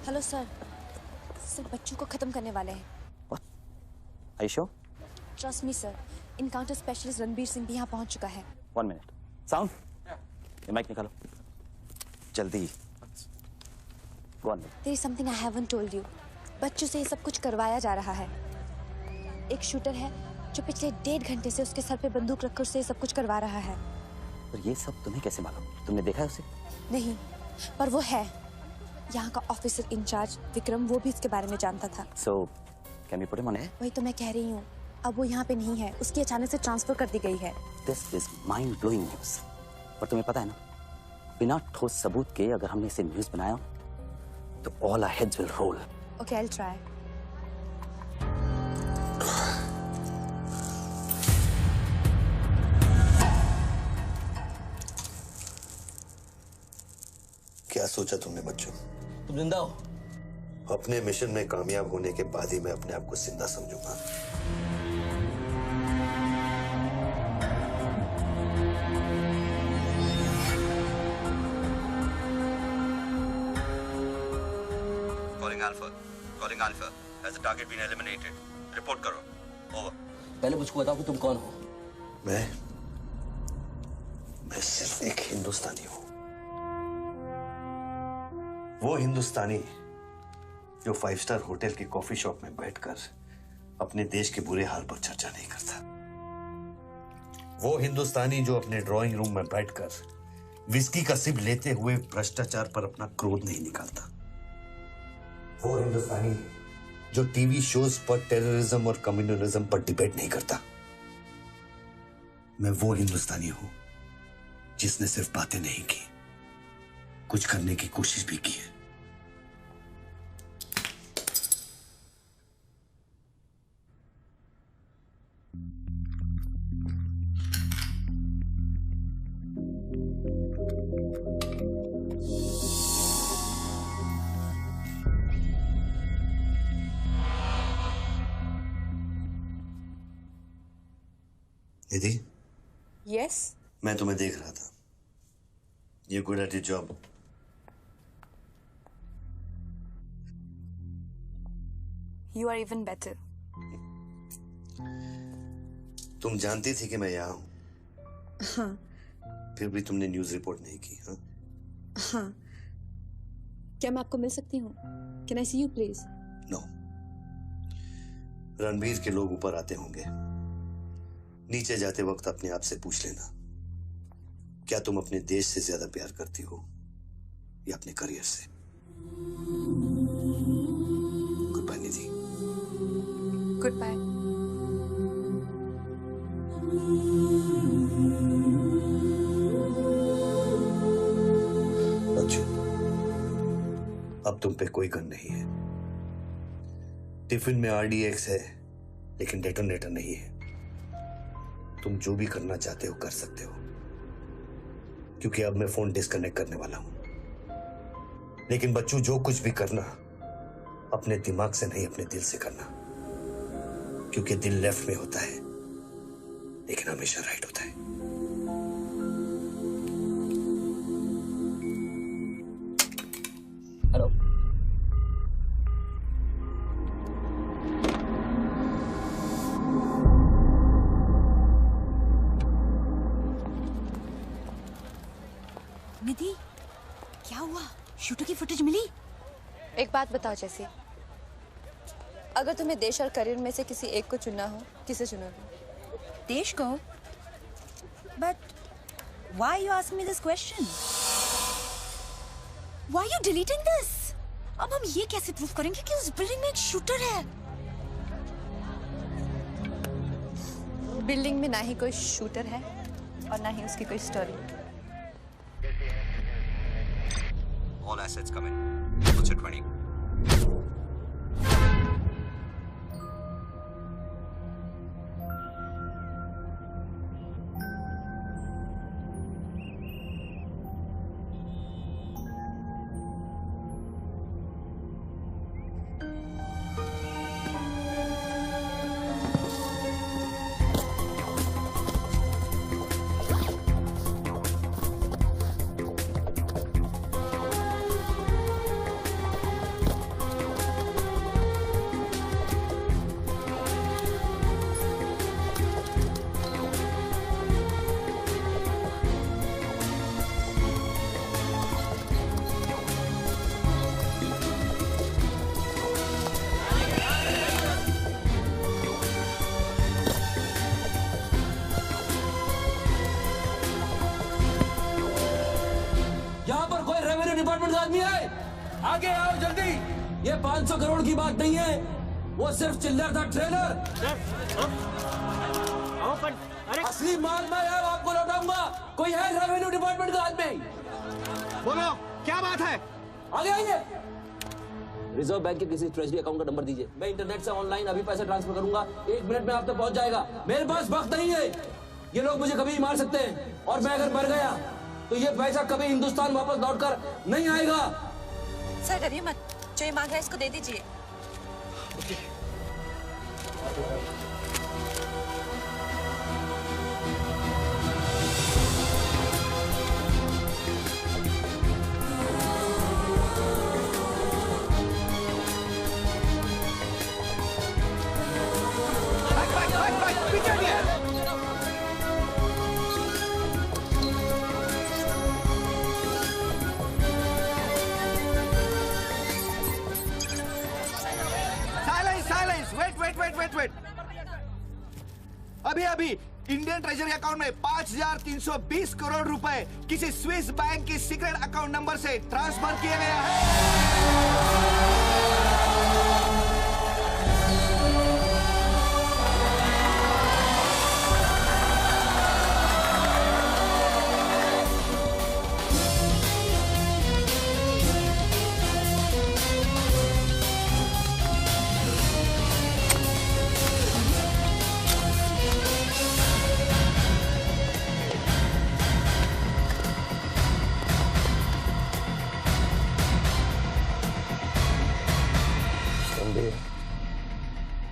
Hello sir. Sir बच्चों को खत्म करने वाले हैं। Are you sure? Trust me sir. Encounter specialist Ranbir Singh भी यहाँ पहुँच चुका है। 1 minute. Sound? ये माइक निकालो जल्दी। Go on. There is something I haven't told you. बच्चों से ये सब कुछ करवाया जा रहा है। एक शूटर है जो पिछले 1.5 घंटे से उसके सर पे बंदूक रखकर उससे ये सब कुछ करवा रहा है। पर ये सब तुम्हें कैसे मालूम? तुमने देखा है उसे? नहीं, पर वो है। यहाँ का ऑफिसर इंचार्ज विक्रम, वो भी इसके बारे में जानता था। So, can we put him on air? वही तो मैं कह रही हूँ, अब वो यहाँ पे नहीं है, उसकी अचानक से ट्रांसफर कर दी गई है। This is mind-blowing news. पर तुम्हें पता है ना, बिना ठोस सबूत के अगर हमने इसे न्यूज बनाया तो all our heads will roll. Okay, I'll try. क्या सोचा तुमने बच्चों? तुम जिंदा हो? अपने मिशन में कामयाब होने के बाद ही मैं अपने आप को जिंदा समझूंगा। Calling Alpha. Has the target been eliminated? Report करो. Over. पहले मुझको बताओ कि तुम कौन हो? मैं सिर्फ एक हिंदुस्तानी हूं। वो हिंदुस्तानी जो 5 स्टार होटल के कॉफी शॉप में बैठकर अपने देश के बुरे हाल पर चर्चा नहीं करता। वो हिंदुस्तानी जो अपने ड्राइंग रूम में बैठकर विस्की का सिप लेते हुए भ्रष्टाचार पर अपना क्रोध नहीं निकालता। वो हिंदुस्तानी जो टीवी शोज पर टेररिज्म और कम्युनलिज्म पर डिबेट नहीं करता। मैं वो हिंदुस्तानी हूं जिसने सिर्फ बातें नहीं की, कुछ करने की कोशिश भी की है। निधि, यस, मैं तुम्हें देख रहा था। You're good at your job. You are even better. तुम जानती थी कि मैं यहाँ हूँ, हाँ, फिर भी तुमने न्यूज रिपोर्ट नहीं की। हाँ? हाँ। क्या मैं आपको मिल सकती हूँ? Can I see you, please? No. Ranbir के लोग ऊपर आते होंगे, नीचे जाते वक्त अपने आप से पूछ लेना, क्या तुम अपने देश से ज्यादा प्यार करती हो या अपने करियर से? Goodbye Nidhi. Goodbye. अच्छा, अब तुम पे कोई गन नहीं है। टिफिन में RDX है, लेकिन डेटोनेटर नहीं है। तुम जो भी करना चाहते हो कर सकते हो, क्योंकि अब मैं फोन डिस्कनेक्ट करने वाला हूं। लेकिन बच्चों, जो कुछ भी करना अपने दिमाग से नहीं, अपने दिल से करना, क्योंकि दिल लेफ्ट में होता है लेकिन हमेशा राइट होता है। हेलो, निधि, क्या हुआ? शूटर की फुटेज मिली? एक बात बताओ जैसे, अगर तुम्हें देश और करियर में से किसी एक को चुनना हो, किसे चुनोगे? देश को? But why you ask me this question? Why you deleting this? अब हम ये कैसे प्रूव करेंगे कि उस बिल्डिंग में एक शूटर है? बिल्डिंग में ना ही कोई शूटर है और ना ही उसकी कोई story. All assets come in. What's your 20? आदमी है? आगे आओ जल्दी। ये 500 करोड़ की बात नहीं है, वो सिर्फ चिल्लर था, ट्रेलर। असली माल मैं आपको लौटाऊंगा। कोई है रेवेन्यू डिपार्टमेंट का आदमी? बोलो क्या बात है? आगे आइए। रिजर्व बैंक के किसी ट्रेजरी अकाउंट का नंबर दीजिए, मैं इंटरनेट से ऑनलाइन अभी पैसे ट्रांसफर करूंगा, 1 मिनट में आप तक पहुंच जाएगा। मेरे पास वक्त नहीं है, ये लोग मुझे कभी मार सकते हैं, और मैं अगर मर गया तो ये पैसा कभी हिंदुस्तान वापस लौटकर नहीं आएगा। सर डरिए मत, जो ये मांग रहा है इसको दे दीजिए। वेट। अभी इंडियन ट्रेजरी अकाउंट में 5,320 करोड़ रुपए किसी स्विस बैंक के सीक्रेट अकाउंट नंबर से ट्रांसफर किया गया है।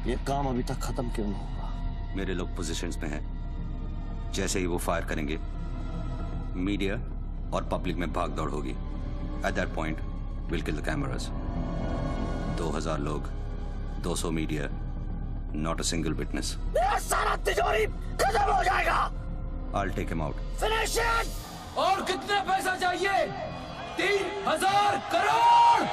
ये काम अभी तक खत्म क्यों नहीं हुआ? मेरे लोग पोजीशंस में हैं। जैसे ही वो फायर करेंगे, मीडिया और पब्लिक में भाग दौड़ होगी। At that point will kill the cameras. 2000 लोग, 200 media, not a single witness. सारा तिजोरी खत्म हो जाएगा। I'll take him out. Finish it! और कितना पैसा चाहिए? 3000 crore.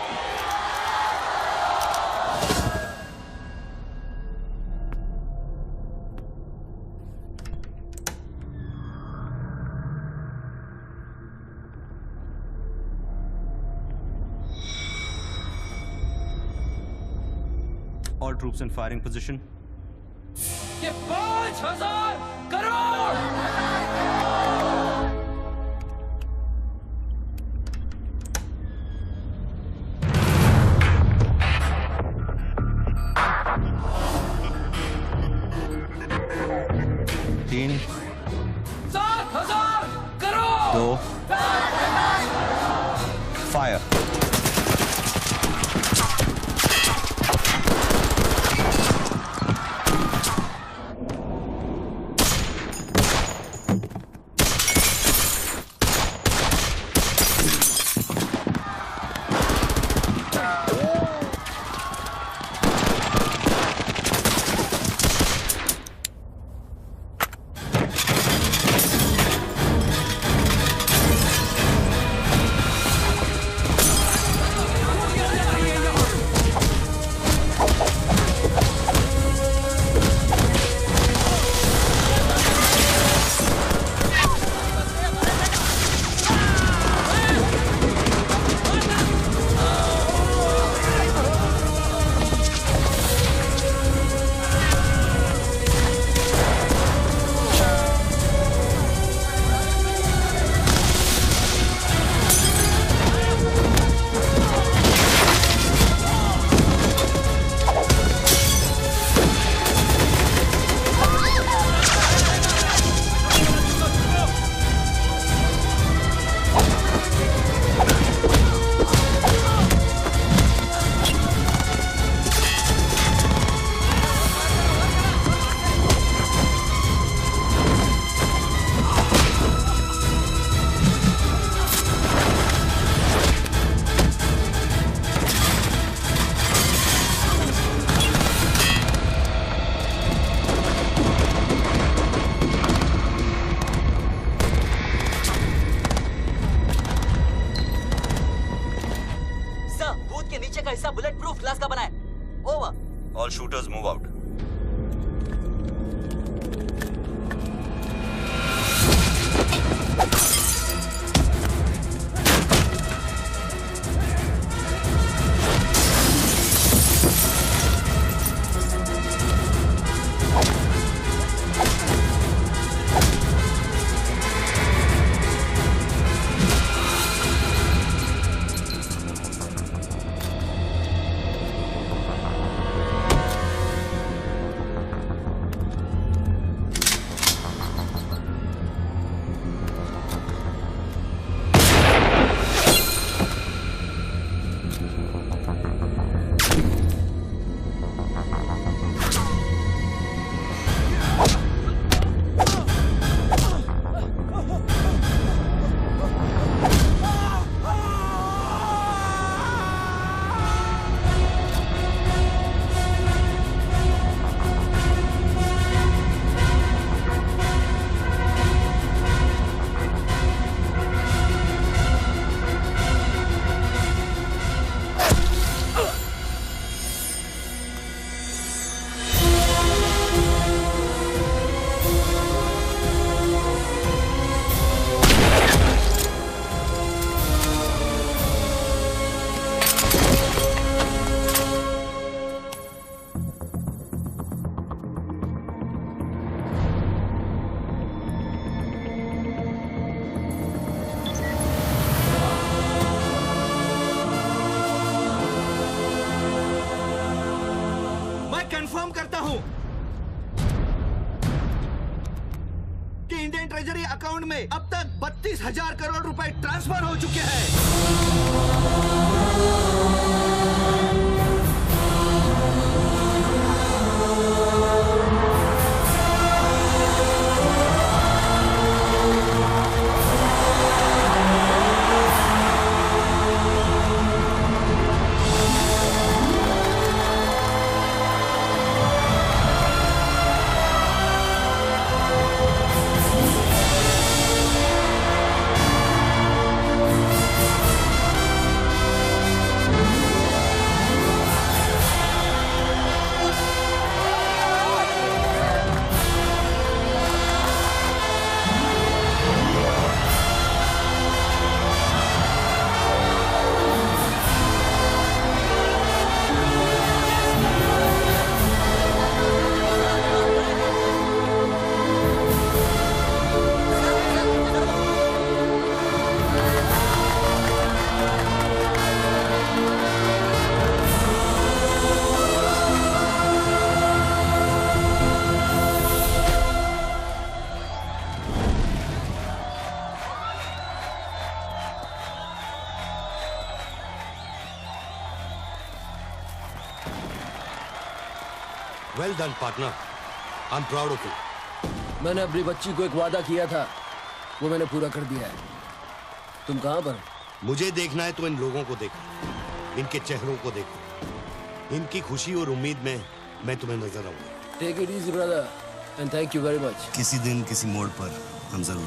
All troops in firing position. ये 5000 करोड़। तीन 7000 crore. 2 fire. All shooters move out. Confirm करता हूं कि इंडियन ट्रेजरी अकाउंट में अब तक 32,000 करोड़ रुपए ट्रांसफर हो चुके हैं। Well done, partner. I'm proud of you. मैंने अपनी बच्ची को एक वादा किया था, वो मैंने पूरा कर दिया है। तुम कहाँ पर? मुझे देखना है तो इन लोगों को देखो, इनके चेहरों को देखो, इनकी खुशी और उम्मीद में मैं तुम्हें नजर आऊंगा। Take it easy, brother, and thank you very much. किसी दिन किसी मोड़ पर हम जरूर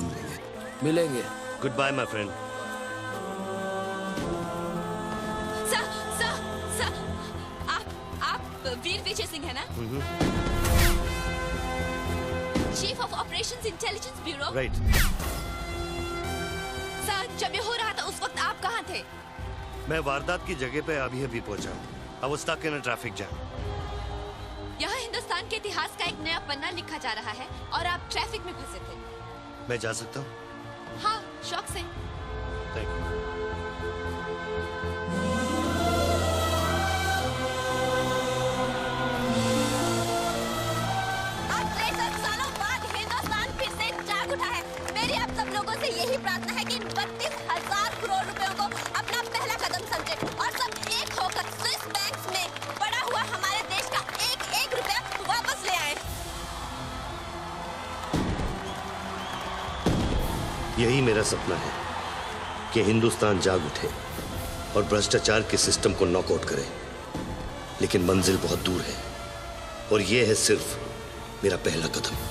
मिलेंगे। Goodbye, my friend. सर, आप वीर विजय सिंह है ना? Chief of operations intelligence bureau. Right. Sir, जब ये हो रहा था उस वक्त आप कहाँ थे? मैं वारदात की जगह पे अभी पहुंचा। I was stuck in a traffic jam. यहाँ हिंदुस्तान के इतिहास का एक नया पन्ना लिखा जा रहा है और आप ट्रैफिक में फंसे थे। मैं जा सकता हूँ? हाँ, शौक से। Thank you. आज 63 सालों बाद हिंदुस्तान फिर से जाग उठा है। मेरी आप सब लोगों से यही प्रार्थना है कि इन 32,000 करोड़ रुपयों को अपना पहला कदम समझे और सब एक होकर स्विस बैंक्स में पड़ा हुआ हमारे देश का एक रुपया वापस ले आए। यही मेरा सपना है कि हिंदुस्तान जाग उठे और भ्रष्टाचार के सिस्टम को नॉकआउट करे, लेकिन मंजिल बहुत दूर है और यह है सिर्फ मेरा पहला कदम।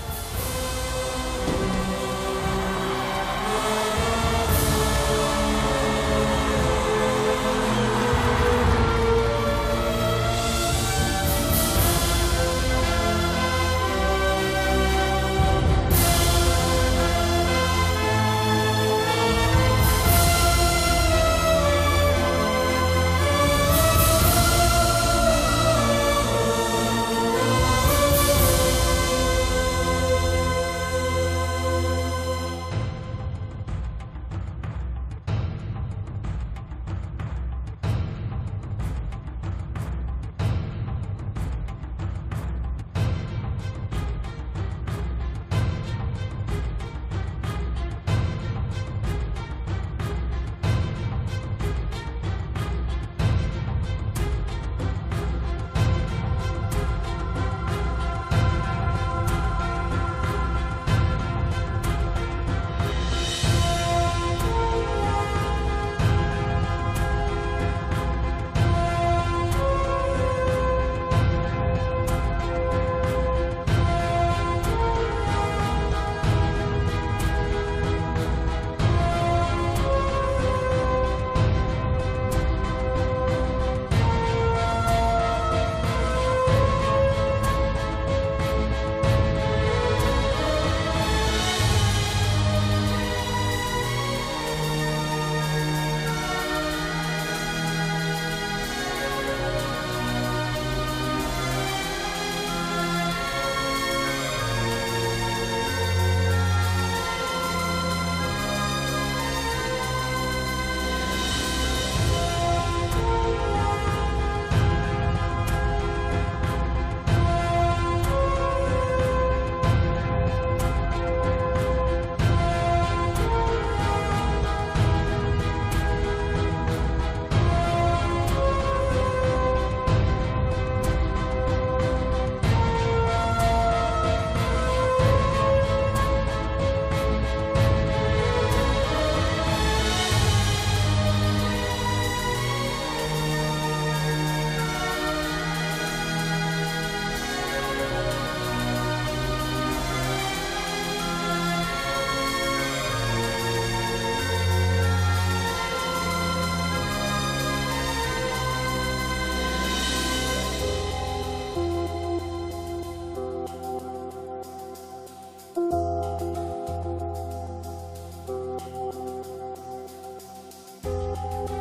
है